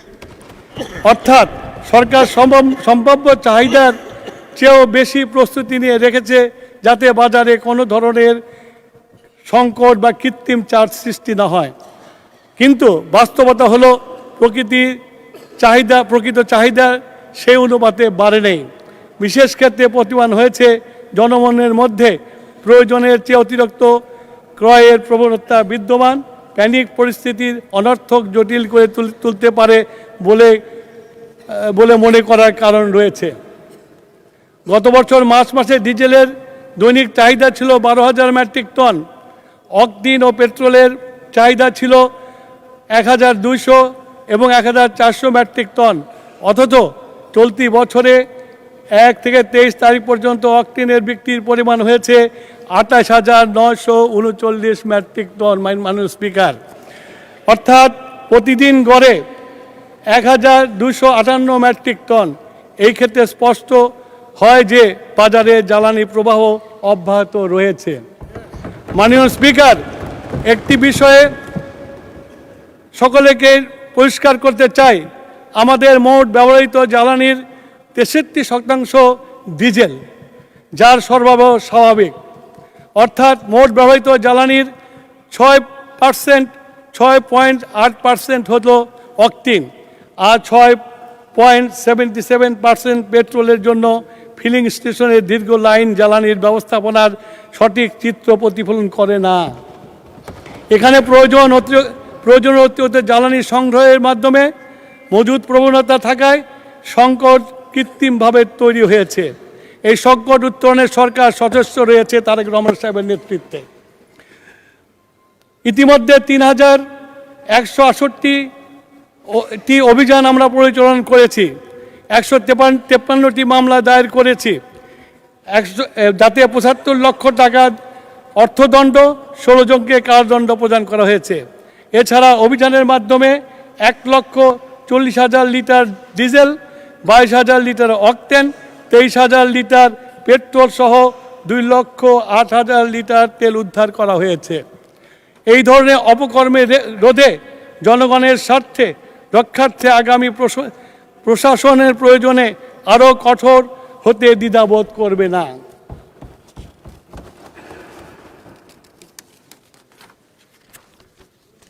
অর্থাৎ সরকার সম্ভাব্য চাহিদার চেয়েও বেশি প্রস্তুতি নিয়ে রেখেছে, যাতে বাজারে কোনো ধরনের সংকট বা কৃত্রিম চার্জ সৃষ্টি না হয়। কিন্তু বাস্তবতা হলো প্রকৃত চাহিদা সেই অনুপাতে বাড়ে নেই। বিশেষ ক্ষেত্রে প্রতিমান হয়েছে জনমনের মধ্যে প্রয়োজনের চেয়ে অতিরিক্ত ক্রয়ের প্রবণতা বিদ্যমান। প্যানিক পরিস্থিতির অনর্থক জটিল করে তুলতে পারে বলে মনে করার কারণ রয়েছে। গত বছর মার্চ মাসে ডিজেলের দৈনিক চাহিদা ছিল 12,000 মেট্রিক টন, অকটেন ও পেট্রোলের চাহিদা ছিল 1,200 এবং 1,400 মেট্রিক টন। অথচ চলতি বছরে 1 থেকে 23 তারিখ পর্যন্ত অকটেনের বিক্রির পরিমাণ হয়েছে 28,939 মেট্রিক টন। মাননীয় স্পিকার, অর্থাৎ প্রতিদিন গড়ে 1,258 মেট্রিক টন। এই ক্ষেত্রে স্পষ্ট হয় যে বাজারে জ্বালানি প্রবাহ অব্যাহত রয়েছে। মাননীয় স্পিকার, একটি বিষয়ে সকলকে পরিষ্কার করতে চাই, আমাদের মোট ব্যবহৃত জ্বালানির 63% ডিজেল, যার সরবরাহ স্বাভাবিক। অর্থাৎ মোট ব্যবহৃত জ্বালানির 6.8% হলো অকটেন আর 6.77% পেট্রোলের জন্য ফিলিং স্টেশনের দীর্ঘ লাইন জ্বালানির ব্যবস্থাপনার সঠিক চিত্র প্রতিফলন করে না। এখানে প্রয়োজন অতিরিক্ত জ্বালানি সংগ্রহের মাধ্যমে মজুদ প্রবণতা থাকায় সংকট কৃত্রিমভাবে তৈরি হয়েছে। এই সংকট উত্তরণে সরকার সচেষ্ট রয়েছে তারেক রহমান সাহেবের নেতৃত্বে। ইতিমধ্যে 3,168টি অভিযান আমরা পরিচালনা করেছি, 153টি মামলা দায়ের করেছি, যাতে 75 লক্ষ টাকা অর্থদণ্ড, 16 জনকে কারাদণ্ড প্রদান করা হয়েছে। এছাড়া অভিযানের মাধ্যমে 1,40,000 litre diesel, 22,000 litre octane, 23,000 litre petrol সহ 2,08,000 লিটার তেল উদ্ধার করা হয়েছে। এই ধরনের অপকর্মের রোধে জনগণের স্বার্থে রক্ষার্থে আগামী প্রশাসনের প্রয়োজনে আরও কঠোর হতে দ্বিধাবোধ করবে না।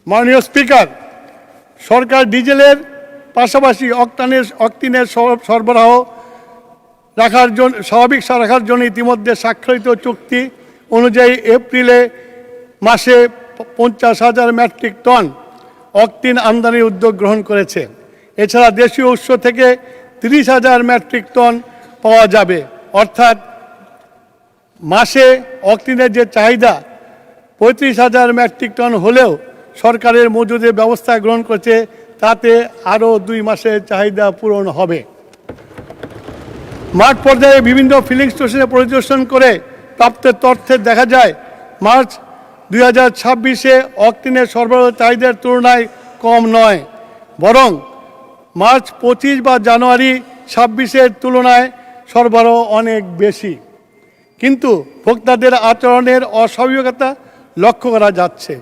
মাননীয় স্পিকার, সরকার ডিজেলের পাশাপাশি অক্টিনের সরবরাহ রাখার জন্য স্বাভাবিক রাখার জন্য ইতিমধ্যে স্বাক্ষরিত চুক্তি অনুযায়ী এপ্রিলে মাসে 50,000 মেট্রিক টন অক্টিন আমদানির উদ্যোগ গ্রহণ করেছে। এছাড়া দেশীয় উৎস থেকে 30,000 মেট্রিক টন পাওয়া যাবে। অর্থাৎ মাসে অক্টিনের যে চাহিদা 35,000 মেট্রিক টন হলেও সরকারের মজুদের ব্যবস্থা গ্রহণ করেছে, তাতে আরও 2 মাসের চাহিদা পূরণ হবে। মাঠ পর্যায়ে বিভিন্ন ফিলিং স্টেশনে পরিদর্শন করে প্রাপ্ত তথ্যে দেখা যায় মার্চ 2026-এ অক্টিনের সরবরাহ চাহিদার তুলনায় কম নয়, বরং মার্চ 25 বা জানুয়ারি 26-এর তুলনায় সরবরাহ অনেক বেশি। কিন্তু ভোক্তাদের আচরণের অস্বাভাবিকতা লক্ষ্য করা যাচ্ছে।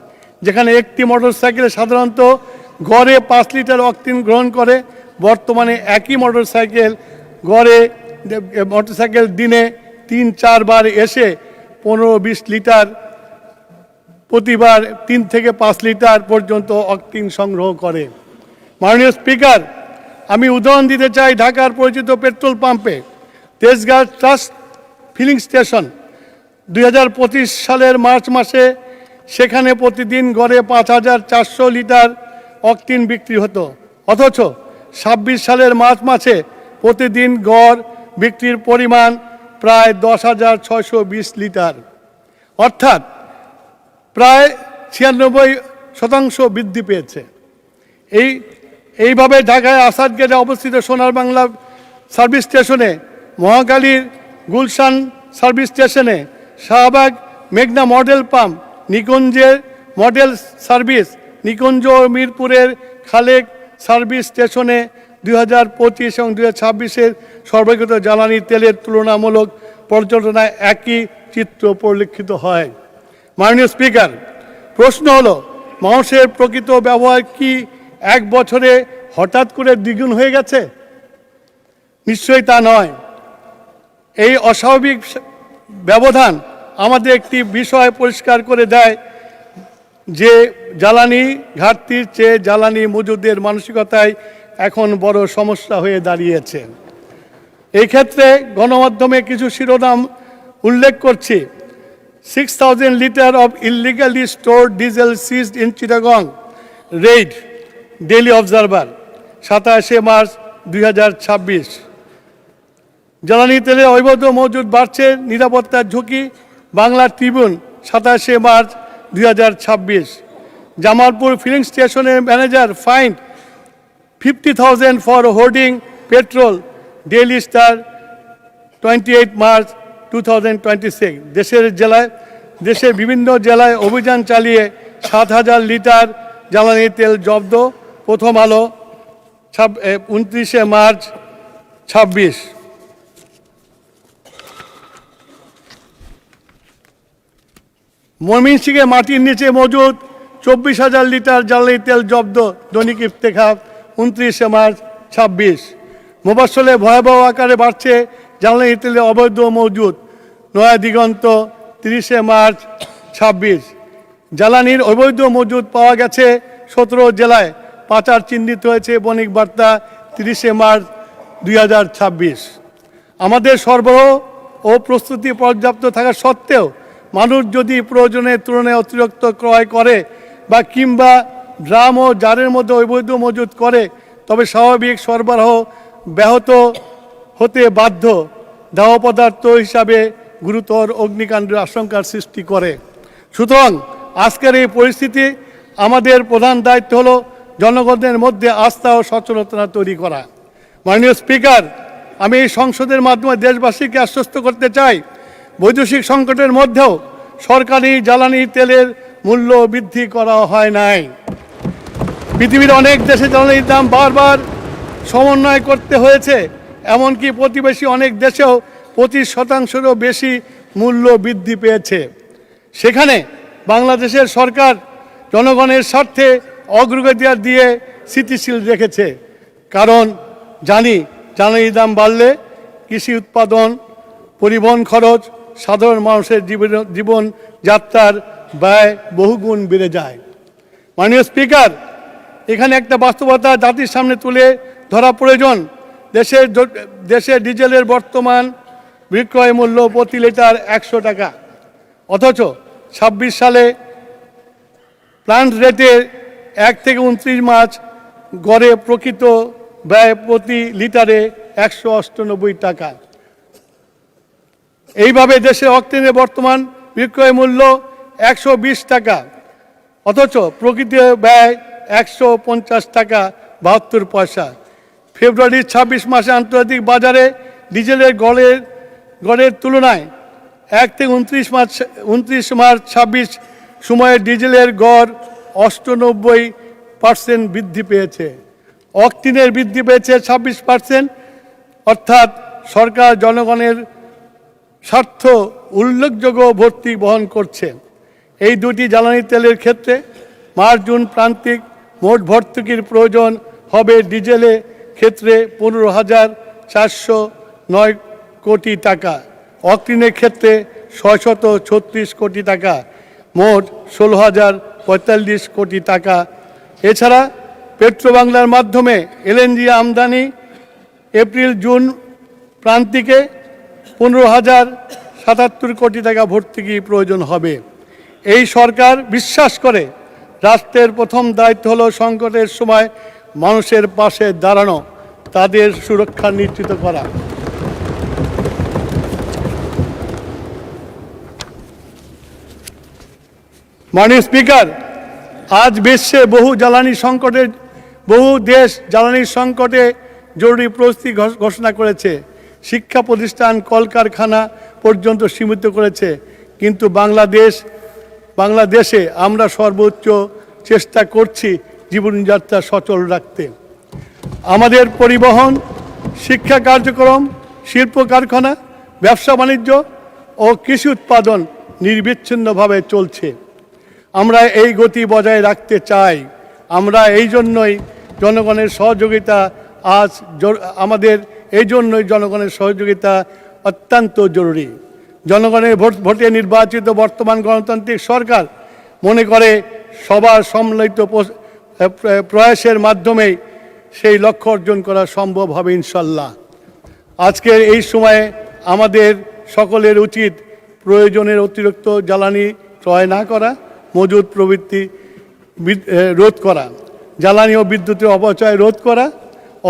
যেখানে একটি মোটরসাইকেল সাধারণত গড়ে 5 লিটার অক্টিন গ্রহণ করে, বর্তমানে একই মোটরসাইকেল দিনে 3-4 বার এসে 15-20 লিটার, প্রতিবার 3 থেকে 5 লিটার পর্যন্ত অক্টিন সংগ্রহ করে। মাননীয় স্পিকার, আমি উদাহরণ দিতে চাই ঢাকার পরিচিত পেট্রোল পাম্পে তেজগাঁ ট্রাস্ট ফিলিং স্টেশন 2025 সালের মার্চ মাসে সেখানে প্রতিদিন গড়ে 5,400 লিটার অক্টিন বিক্রি হতো, অথচ 26 সালের মার্চ মাসে প্রতিদিন গড় বিক্রির পরিমাণ প্রায় 10,620 লিটার, অর্থাৎ প্রায় 96% বৃদ্ধি পেয়েছে। এইভাবে ঢাকায় আসাদ গেটে অবস্থিত সোনার বাংলা সার্ভিস স্টেশনে, মহাখালীর গুলশান সার্ভিস স্টেশনে, শাহবাগ মেঘনা মডেল পাম্প, নিকুঞ্জের মডেল সার্ভিস, নিকুঞ্জ ও মিরপুরের খালেক সার্ভিস স্টেশনে 2025 এবং 2026-এর সর্বগত জ্বালানি তেলের তুলনামূলক পর্যটনায় একই চিত্র পরিলক্ষিত হয়। মাননীয় স্পিকার, প্রশ্ন হলো, মানুষের প্রকৃত ব্যবহার কি 1 বছরে হঠাৎ করে দ্বিগুণ হয়ে গেছে? নিশ্চয়ই তা নয়। এই অস্বাভাবিক ব্যবধান আমাদের একটি বিষয় পরিষ্কার করে দেয় যে জ্বালানি ঘাটতির চেয়ে জ্বালানি মজুদের মানসিকতায় এখন বড় সমস্যা হয়ে দাঁড়িয়েছে। এই ক্ষেত্রে গণমাধ্যমে কিছু শিরোনাম উল্লেখ করছি। 6,000 litre of illegally stored diesel seized in Chittagong, raid, Daily Observer 27 March 2026। জ্বালানি তেলের অবৈধ মজুদ বাড়ছে, নিরাপত্তার ঝুঁকি, Bangla Tribune 27 March 2026। Jamalpur filling স্টেশনের manager fined 50,000 for hoarding petrol, Daily Star 28 March 2026। দেশের বিভিন্ন জেলায় অভিযান চালিয়ে 7,000 লিটার জ্বালানি তেল জব্দ, প্রথম আলো 29 মার্চ 26। ময়মনসিংহে মাটির নিচে মজুদ 24,000 লিটার জ্বালানি তেল জব্দ, দৈনিক ইফতেখার 29 মার্চ 26। মোবাশ্বলে ভয়াবহ আকারে বাড়ছে জ্বালানি তেলের অবৈধ মজুদ, নয়া দিগন্ত 30 মার্চ 26। জ্বালানির অবৈধ মজুদ পাওয়া গেছে 17 জেলায়, পাচার চিহ্নিত হয়েছে, বণিক বার্তা 30 মার্চ 2026। আমাদের সরবরাহ ও প্রস্তুতি পর্যাপ্ত থাকা সত্ত্বেও মানুষ যদি প্রয়োজনের তুলনায় অতিরিক্ত ক্রয় করে বা কিংবা ড্রাম ও জারের মধ্যে অবৈধ মজুদ করে, তবে স্বাভাবিক সরবরাহ ব্যাহত হতে বাধ্য, দাহ পদার্থ হিসাবে গুরুতর অগ্নিকাণ্ডের আশঙ্কার সৃষ্টি করে। সুতরাং আজকের এই পরিস্থিতি আমাদের প্রধান দায়িত্ব হলো জনগণের মধ্যে আস্থা ও সচেতনতা তৈরি করা। মাননীয় স্পিকার, আমি এই সংসদের মাধ্যমে দেশবাসীকে আশ্বস্ত করতে চাই, বৈদেশিক সংকটের মধ্যেও সরকারি জ্বালানি তেলের মূল্য বৃদ্ধি করা হয় নাই। পৃথিবীর অনেক দেশে জ্বালানির দাম বারবার সমন্বয় করতে হয়েছে, এমনকি প্রতিবেশী অনেক দেশেও 25%-রও বেশি মূল্য বৃদ্ধি পেয়েছে। সেখানে বাংলাদেশের সরকার জনগণের স্বার্থে অগ্রাধিকার দিয়ে স্থিতিশীল রেখেছে, কারণ জানি জ্বালানির দাম বাড়লে কৃষি উৎপাদন, পরিবহন খরচ, সাধারণ মানুষের জীবনযাত্রার ব্যয় বহুগুণ বেড়ে যায়। মাননীয় স্পিকার, এখানে একটা বাস্তবতা জাতির সামনে তুলে ধরা প্রয়োজন। দেশে ডিজেলের বর্তমান বিক্রয় মূল্য প্রতি লিটার 100 টাকা, অথচ 26 সালে প্ল্যান্ট রেটে 1 থেকে 29 মার্চ গড়ে প্রকৃত ব্যয় প্রতি লিটারে 198 টাকা। এইভাবে দেশে অক্টেনের বর্তমান বিক্রয় মূল্য 120 টাকা, অথচ প্রকৃত ব্যয় 150 টাকা 72 পয়সা। ফেব্রুয়ারির 26 মাসে আন্তর্জাতিক বাজারে ডিজেলের গড়ের তুলনায় 1 থেকে 29 মার্চ 26 সময়ে ডিজেলের গড় 98% বৃদ্ধি পেয়েছে। অক্টিনের বৃদ্ধি পেয়েছে 26%, অর্থাৎ সরকার জনগণের স্বার্থ উল্লেখযোগ্য ভর্তি বহন করছে। এই দুটি জ্বালানি তেলের ক্ষেত্রে মার্চ জুন প্রান্তিক মোট ভর্তুকির প্রয়োজন হবে ডিজেলের ক্ষেত্রে 15,409 কোটি টাকা, অক্টিনের ক্ষেত্রে 636 কোটি টাকা, মোট 16,045 কোটি টাকা। এছাড়া পেট্রোবাংলার মাধ্যমে এলএনজি আমদানি এপ্রিল জুন প্রান্তিকে 15,077 কোটি টাকা ভর্তুকি প্রয়োজন হবে। এই সরকার বিশ্বাস করে রাষ্ট্রের প্রথম দায়িত্ব হলো সংকটের সময় মানুষের পাশে দাঁড়ানো, তাদের সুরক্ষা নিশ্চিত করা। মাননীয় স্পিকার, আজ বিশ্বে বহু দেশ জ্বালানি সংকটে জরুরি পরিস্থিতি ঘোষণা করেছে, শিক্ষা প্রতিষ্ঠান কলকারখানা পর্যন্ত সীমিত করেছে, কিন্তু বাংলাদেশে আমরা সর্বোচ্চ চেষ্টা করছি জীবনযাত্রা সচল রাখতে। আমাদের পরিবহন, শিক্ষা কার্যক্রম, শিল্প কারখানা, ব্যবসা বাণিজ্য ও কৃষি উৎপাদন নির্বিচ্ছিন্নভাবে চলছে। আমরা এই গতি বজায় রাখতে চাই। আমরা এই জন্যই জনগণের সহযোগিতা জনগণের সহযোগিতা অত্যন্ত জরুরি। জনগণের ভোটে নির্বাচিত বর্তমান গণতান্ত্রিক সরকার মনে করে সবার সম্মিলিত প্রয়াসের মাধ্যমেই সেই লক্ষ্য অর্জন করা সম্ভব হবে ইনশাল্লাহ। আজকের এই সময়ে আমাদের সকলের উচিত প্রয়োজনের অতিরিক্ত জ্বালানি ক্রয় না করা, মজুদ প্রবৃত্তি রোধ করা, জ্বালানি ও বিদ্যুতের অপচয় রোধ করা,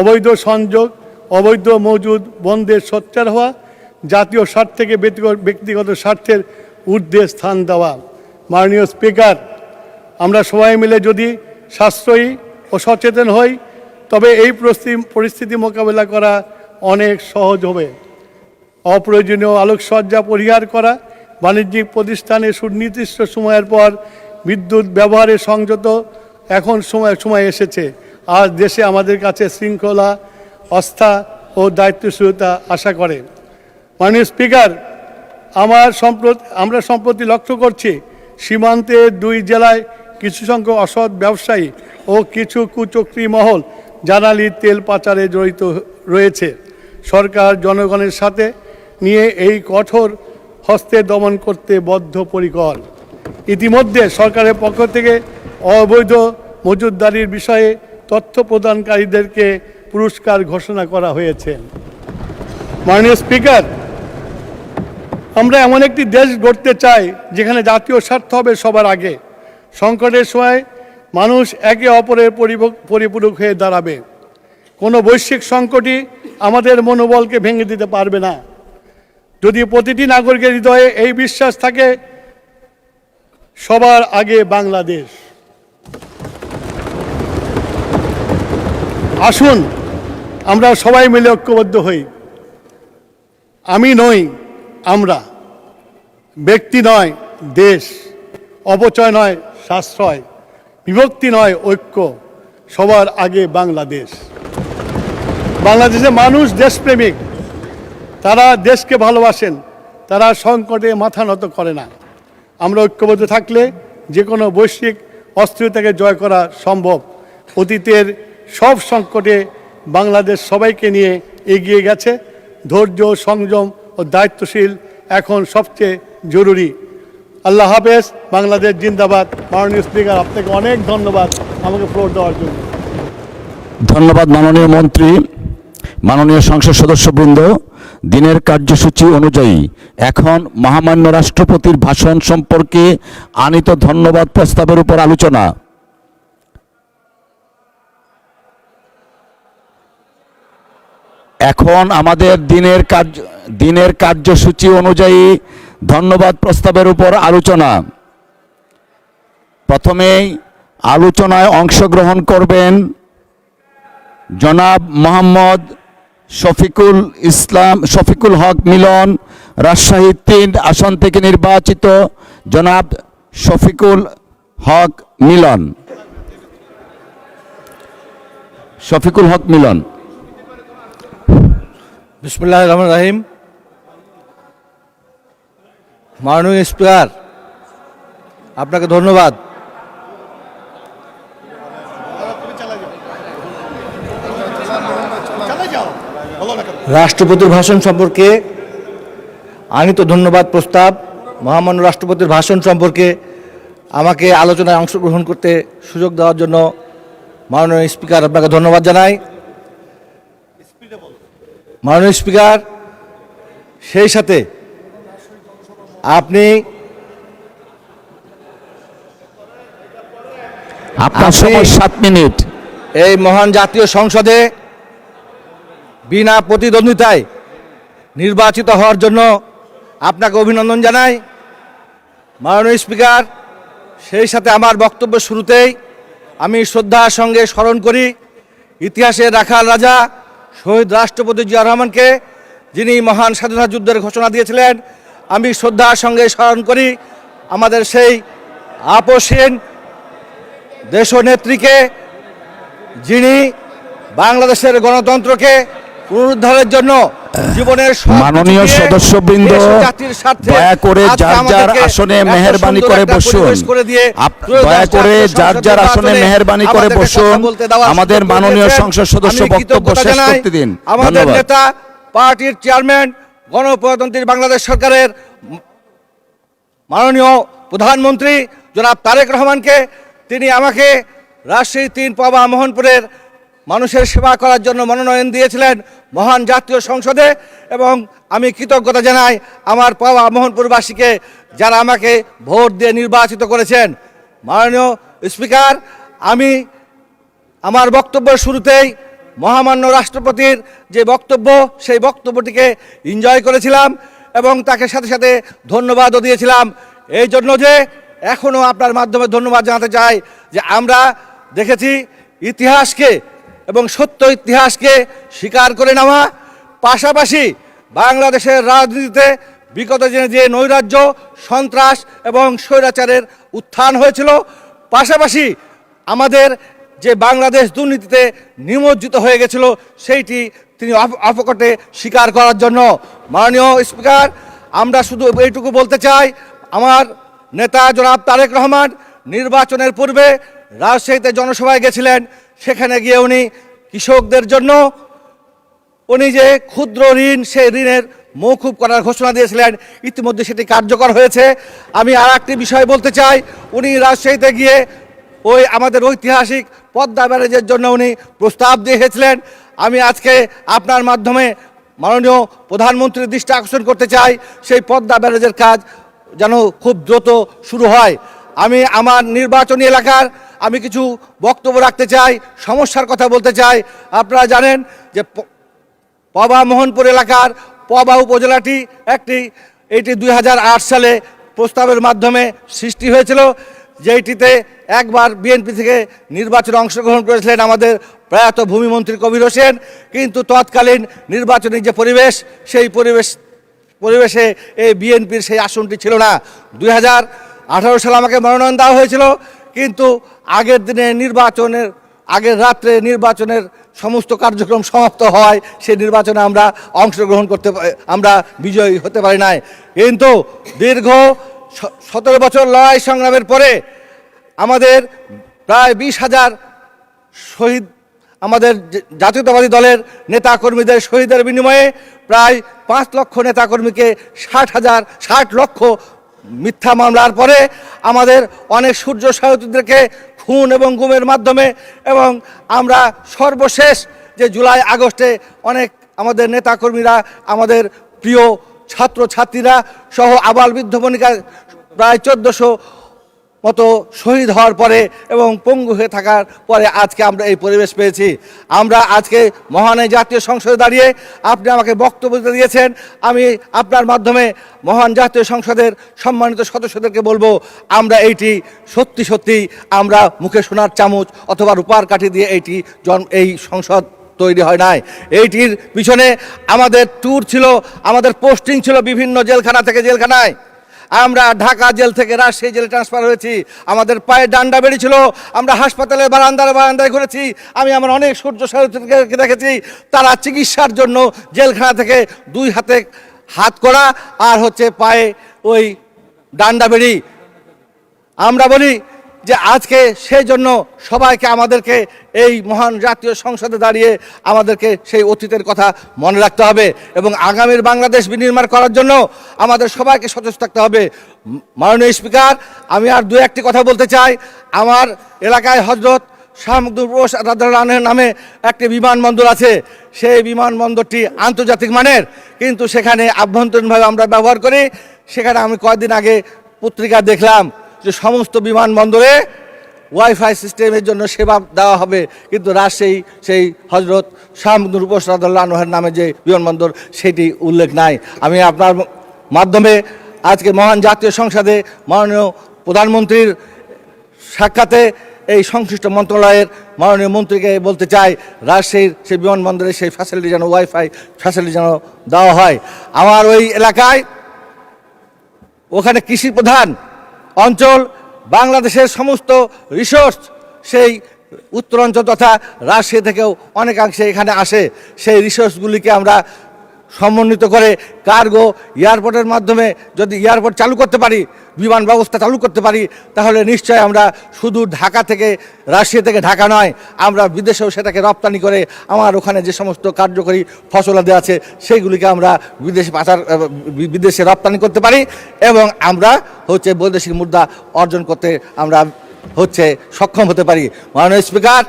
অবৈধ সংযোগ, অবৈধ মজুদ বন্ধের সোচ্চার হওয়া, জাতীয় স্বার্থ থেকে ব্যক্তিগত স্বার্থের ঊর্ধ্বে স্থান দেওয়া। মাননীয় স্পিকার, আমরা সবাই মিলে যদি সাশ্রয়ী ও সচেতন হই তবে এই পরিস্থিতি মোকাবেলা করা অনেক সহজ হবে। অপ্রয়োজনীয় আলোকসজ্জা পরিহার করা, বাণিজ্যিক প্রতিষ্ঠানে সুনির্দিষ্ট সময়ের পর বিদ্যুৎ ব্যবহারে সংযত এখন সময় এসেছে। আজ দেশে আমাদের কাছে শৃঙ্খলা, আস্থা ও দায়িত্বশীলতা আশা করে। মাননীয় স্পিকার, আমরা সম্প্রতি লক্ষ্য করছি সীমান্তের 2 জেলায় কিছু সংখ্যক অসৎ ব্যবসায়ী ও কিছু কুচক্রী মহল জ্বালানি তেল পাচারে জড়িত রয়েছে। সরকার জনগণের সাথে নিয়ে এই কঠোর হস্তে দমন করতে বদ্ধপরিকর। ইতিমধ্যে সরকারের পক্ষ থেকে অবৈধ মজুতদারির বিষয়ে তথ্য প্রদানকারীদেরকে পুরস্কার ঘোষণা করা হয়েছে। মাননীয় স্পিকার, আমরা এমন একটি দেশ গড়তে চাই যেখানে জাতীয় স্বার্থ হবে সবার আগে। সংকটের সময় মানুষ একে অপরের পরিপূরক হয়ে দাঁড়াবে। কোনো বৈশ্বিক সংকটই আমাদের মনোবলকে ভেঙে দিতে পারবে না যদি প্রতিটি নাগরিকের হৃদয়ে এই বিশ্বাস থাকে, সবার আগে বাংলাদেশ। আসুন আমরা সবাই মিলে ঐক্যবদ্ধ হই। আমি নই, আমরা, ব্যক্তি নয় দেশ, অপচয় নয় সাশ্রয়, বিভক্তি নয় ঐক্য, সবার আগে বাংলাদেশ। বাংলাদেশের মানুষ দেশপ্রেমিক, তারা দেশকে ভালোবাসেন, তারা সংকটে মাথা নত করে না। আমরা ঐক্যবদ্ধ থাকলে যে কোনো বৈশ্বিক অস্থিরতাকে জয় করা সম্ভব। অতীতের সব সংকটে বাংলাদেশ সবাইকে নিয়ে এগিয়ে গেছে। ধৈর্য, সংযম ও দায়িত্বশীল এখন সবচেয়ে জরুরি। আল্লাহ হাফেজ, বাংলাদেশ জিন্দাবাদ। মাননীয় স্পিকার, আপনাকে অনেক ধন্যবাদ। আমাকে ফ্লোর দেওয়ার জন্য। ধন্যবাদ মাননীয় মন্ত্রী। মাননীয় সংসদ সদস্যবৃন্দ, দিনের কার্যসূচি অনুযায়ী এখন মহামান্য রাষ্ট্রপতির ভাষণ সম্পর্কে আনীত ধন্যবাদ প্রস্তাবের উপর আলোচনা। এখন আমাদের দিনের কার্যসূচি অনুযায়ী ধন্যবাদ প্রস্তাবের উপর আলোচনা। প্রথমেই আলোচনায় অংশগ্রহণ করবেন জনাব মোহাম্মদ শফিকুল হক মিলন, রাজশাহী 3 আসন থেকে নির্বাচিত জনাব শফিকুল হক মিলন। বিসমিল্লাহির রহমানির রহিম। মাননীয় স্পিকার, আপনাকে ধন্যবাদ। রাষ্ট্রপতির ভাষণ সম্পর্কে আনীত ধন্যবাদ প্রস্তাব, মহামান্য রাষ্ট্রপতির ভাষণ সম্পর্কে আমাকে আলোচনায় অংশগ্রহণ করতে সুযোগ দেওয়ার জন্য মাননীয় স্পিকার আপনাকে ধন্যবাদ জানাই। মাননীয় স্পিকার, সেই সাথে আপনি আপনার সময় 7 মিনিট। এই মহান জাতীয় সংসদে বিনা প্রতিদ্বন্দ্বিতায় নির্বাচিত হওয়ার জন্য আপনাকে অভিনন্দন জানাই। মাননীয় স্পিকার, সেই সাথে আমার বক্তব্যের শুরুতেই আমি শ্রদ্ধার সঙ্গে স্মরণ করি ইতিহাসের রাখাল রাজা শহীদ রাষ্ট্রপতি জিয়া রহমানকে, যিনি মহান স্বাধীনতা যুদ্ধের ঘোষণা দিয়েছিলেন। আমি শ্রদ্ধার সঙ্গে স্মরণ করি আমাদের সেই আপসহীন দেশনেত্রীকে, যিনি বাংলাদেশের গণতন্ত্রকে পুনরুদ্ধারের জন্য জীবনের মাননীয় সদস্যবৃন্দ, দয়া করে যার যার আসনে মেহেরবানি করে বসুন। দয়া করে যার যার আসনে মেহেরবানি করে বসুন। আমাদের মাননীয় সংসদ সদস্য বক্তব্য শেষ করতে দিন। আমাদের নেতা, পার্টির চেয়ারম্যান, গণপ্রজাতন্ত্রী বাংলাদেশ সরকারের মাননীয় প্রধানমন্ত্রী জনাব তারেক রহমানকে, তিনি আমাকে রাজশাহী 3 পাবা মোহনপুরের মানুষের সেবা করার জন্য মনোনয়ন দিয়েছিলেন মহান জাতীয় সংসদে, এবং আমি কৃতজ্ঞতা জানাই আমার পাওয়া মোহনপুরবাসীকে, যারা আমাকে ভোট দিয়ে নির্বাচিত করেছেন। মাননীয় স্পিকার, আমি আমার বক্তব্যের শুরুতেই মহামান্য রাষ্ট্রপতির যে বক্তব্য, সেই বক্তব্যটিকে এনজয় করেছিলাম এবং তাকে সাথে সাথে ধন্যবাদও দিয়েছিলাম। এই জন্য যে এখনও আপনার মাধ্যমে ধন্যবাদ জানাতে চাই যে আমরা দেখেছি ইতিহাসকে এবং সত্য ইতিহাসকে স্বীকার করে নেওয়া, পাশাপাশি বাংলাদেশের রাজনীতিতে বিগত দিনে যে নৈরাজ্য, সন্ত্রাস এবং স্বৈরাচারের উত্থান হয়েছিল, পাশাপাশি আমাদের যে বাংলাদেশ দুর্নীতিতে নিমজ্জিত হয়ে গেছিল, সেইটি তিনি অপকটে স্বীকার করার জন্য। মাননীয় স্পিকার, আমরা শুধু এইটুকু বলতে চাই, আমার নেতা জনাব তারেক রহমান নির্বাচনের পূর্বে রাজশাহীতে জনসভায় গেছিলেন। সেখানে গিয়ে উনি কৃষকদের জন্য উনি যে ক্ষুদ্র ঋণ, সেই ঋণের মৌকুব করার ঘোষণা দিয়েছিলেন। ইতিমধ্যে সেটি কার্যকর হয়েছে। আমি আর একটি বিষয় বলতে চাই, উনি রাজশাহীতে গিয়ে ওই আমাদের ঐতিহাসিক পদ্মা ব্যারেজের জন্য উনি প্রস্তাব দিয়েছিলেন। আমি আজকে আপনার মাধ্যমে মাননীয় প্রধানমন্ত্রীর দৃষ্টি আকর্ষণ করতে চাই, সেই পদ্মা ব্যারেজের কাজ যেন খুব দ্রুত শুরু হয়। আমি আমার নির্বাচনী এলাকার আমি কিছু বক্তব্য রাখতে চাই, সমস্যার কথা বলতে চাই। আপনারা জানেন যে পবা মোহনপুর এলাকার পবা উপজেলাটি এটি 2008 সালে প্রস্তাবের মাধ্যমে সৃষ্টি হয়েছিল, যেটিতে একবার বিএনপি থেকে নির্বাচনে অংশগ্রহণ করেছিলেন আমাদের প্রয়াত ভূমিমন্ত্রী কবির হোসেন। কিন্তু তৎকালীন নির্বাচনী যে পরিবেশ, সেই পরিবেশে এই বিএনপির সেই আসনটি ছিল না। 2018 সালে আমাকে মনোনয়ন দেওয়া হয়েছিল, কিন্তু আগের দিনে আগের রাত্রে নির্বাচনের সমস্ত কার্যক্রম সমাপ্ত হয়, সেই নির্বাচনে আমরা আমরা বিজয়ী হতে পারি নাই। কিন্তু দীর্ঘ 17 বছর লড়াই সংগ্রামের পরে আমাদের প্রায় 20,000 শহীদ, আমাদের জাতীয়তাবাদী দলের নেতাকর্মীদের শহীদের বিনিময়ে প্রায় 5 লক্ষ নেতাকর্মীকে 60 লক্ষ মিথ্যা মামলার পরে আমাদের অনেক সূর্য সহযোগীদেরকে খুন এবং গুমের মাধ্যমে, এবং আমরা সর্বশেষ যে জুলাই আগস্টে অনেক আমাদের নেতাকর্মীরা, আমাদের প্রিয় ছাত্রছাত্রীরা সহ আবাল বৃদ্ধ বনিকা প্রায় 1400 মতো শহীদ হওয়ার পরে এবং পঙ্গু হয়ে থাকার পরে আজকে আমরা এই পরিবেশ পেয়েছি। আমরা আজকে মহান এই জাতীয় সংসদে দাঁড়িয়ে আপনি আমাকে বক্তব্য দিয়েছেন, আমি আপনার মাধ্যমে মহান জাতীয় সংসদের সম্মানিত সদস্যদেরকে বলবো, আমরা এইটি সত্যি সত্যি আমরা মুখে সোনার চামচ অথবা রূপার কাঠি দিয়ে এই সংসদ তৈরি হয় নাই। এইটির পিছনে আমাদের ট্যুর ছিল, আমাদের পোস্টিং ছিল বিভিন্ন জেলখানা থেকে জেলখানায়। আমরা ঢাকা জেল থেকে রাজশাহী জেলে ট্রান্সফার হয়েছি, আমাদের পায়ে ডান্ডা বেরিয়েছিল, আমরা হাসপাতালের বারান্দায় ঘুরেছি। আমি আমার অনেক সূর্য সাথীকে দেখেছি, তারা চিকিৎসার জন্য জেলখানা থেকে 2 হাতে হাত করা আর পায়ে ওই ডান্ডা বেরি। আমরা বলি যে আজকে সেই জন্য সবাইকে আমাদেরকে এই মহান জাতীয় সংসদে দাঁড়িয়ে আমাদেরকে সেই অতীতের কথা মনে রাখতে হবে এবং আগামীর বাংলাদেশ বিনির্মাণ করার জন্য আমাদের সবাইকে সচেষ্ট থাকতে হবে। মাননীয় স্পিকার, আমি আর 2-1টি কথা বলতে চাই। আমার এলাকায় হজরত শাহ মুকদুস রাদিয়াল্লাহু নামে একটি বিমানবন্দর আছে। সেই বিমানবন্দরটি আন্তর্জাতিক মানের, কিন্তু সেখানে আভ্যন্তরীণভাবে আমরা ব্যবহার করি। সেখানে আমি কয়েকদিন আগে পত্রিকা দেখলাম যে সমস্ত বিমানবন্দরে ওয়াইফাই সিস্টেমের জন্য সেবা দেওয়া হবে, কিন্তু রাজশাহী সেই হজরত শাহ মুকদুস রাদিয়াল্লাহু নামে যে বিমানবন্দর সেটি উল্লেখ নাই। আমি আপনার মাধ্যমে আজকে মহান জাতীয় সংসদে মাননীয় প্রধানমন্ত্রীর সাক্ষাতে এই সংশ্লিষ্ট মন্ত্রণালয়ের মাননীয় মন্ত্রীকে বলতে চাই, রাজশাহীর সেই বিমানবন্দরে সেই ফ্যাসিলিটি যেন ওয়াইফাই ফ্যাসিলিটি যেন দেওয়া হয়। আমার ওই এলাকায় ওখানে কৃষি প্রধান অঞ্চল, বাংলাদেশের সমস্ত রিসোর্স সেই উত্তরাঞ্চল তথা রাজশাহী থেকেও অনেকাংশে এখানে আসে। সেই রিসোর্সগুলিকে আমরা সমন্বিত করে কার্গো এয়ারপোর্টের মাধ্যমে যদি এয়ারপোর্ট চালু করতে পারি, বিমান ব্যবস্থা চালু করতে পারি, তাহলে নিশ্চয় আমরা শুধু ঢাকা থেকে রাজশাহী থেকে ঢাকা নয়, আমরা বিদেশেও সেটাকে রপ্তানি করে আমার ওখানে যে সমস্ত কার্যকরী ফসলাদি আছে সেইগুলিকে আমরা বিদেশে রপ্তানি করতে পারি এবং আমরা বৈদেশিক মুদ্রা অর্জন করতে আমরা সক্ষম হতে পারি। মাননীয় স্পিকার,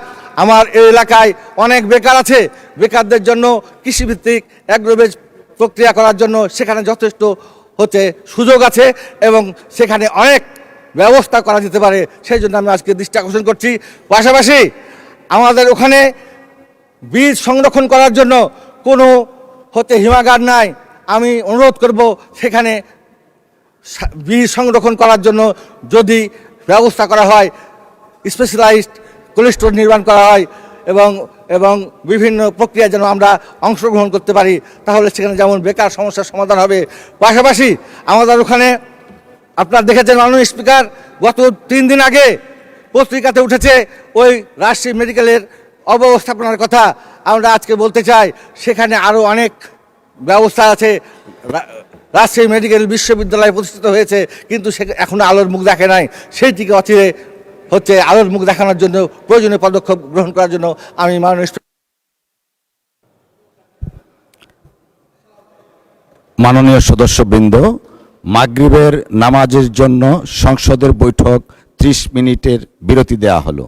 আমার এই এলাকায় অনেক বেকার আছে। বেকারদের জন্য কৃষিভিত্তিক অ্যাগ্রোবেজ প্রক্রিয়া করার জন্য সেখানে যথেষ্ট সুযোগ আছে এবং সেখানে অনেক ব্যবস্থা করা যেতে পারে। সেই জন্য আমি আজকে দৃষ্টি আকর্ষণ করছি। পাশাপাশি আমাদের ওখানে বীজ সংরক্ষণ করার জন্য কোনো হিমাগার নাই। আমি অনুরোধ করব সেখানে বীজ সংরক্ষণ করার জন্য যদি ব্যবস্থা করা হয়, স্পেশালাইজড কোল্ড স্টোর নির্মাণ করা হয় এবং বিভিন্ন প্রক্রিয়া যেন আমরা অংশগ্রহণ করতে পারি, তাহলে সেখানে যেমন বেকার সমস্যার সমাধান হবে। পাশাপাশি আমাদের ওখানে আপনারা দেখেছেন মাননীয় স্পিকার, গত 3 দিন আগে পত্রিকাতে উঠেছে ওই রাজশাহী মেডিকেলের অব্যবস্থাপনার কথা। আমরা আজকে বলতে চাই সেখানে আরও অনেক ব্যবস্থা আছে। রাজশাহী মেডিকেল বিশ্ববিদ্যালয় প্রতিষ্ঠিত হয়েছে, কিন্তু সে এখনো আলোর মুখ দেখে নাই। সেইটিকে অচিরে আলোর মুখ দেখানোর জন্য প্রয়োজনীয় পদক্ষেপ গ্রহণ করার জন্য আমি মাননীয় সদস্যবৃন্দ, মাগরিবের নামাজের জন্য সংসদের বৈঠক 30 মিনিটের বিরতি দেওয়া হলো।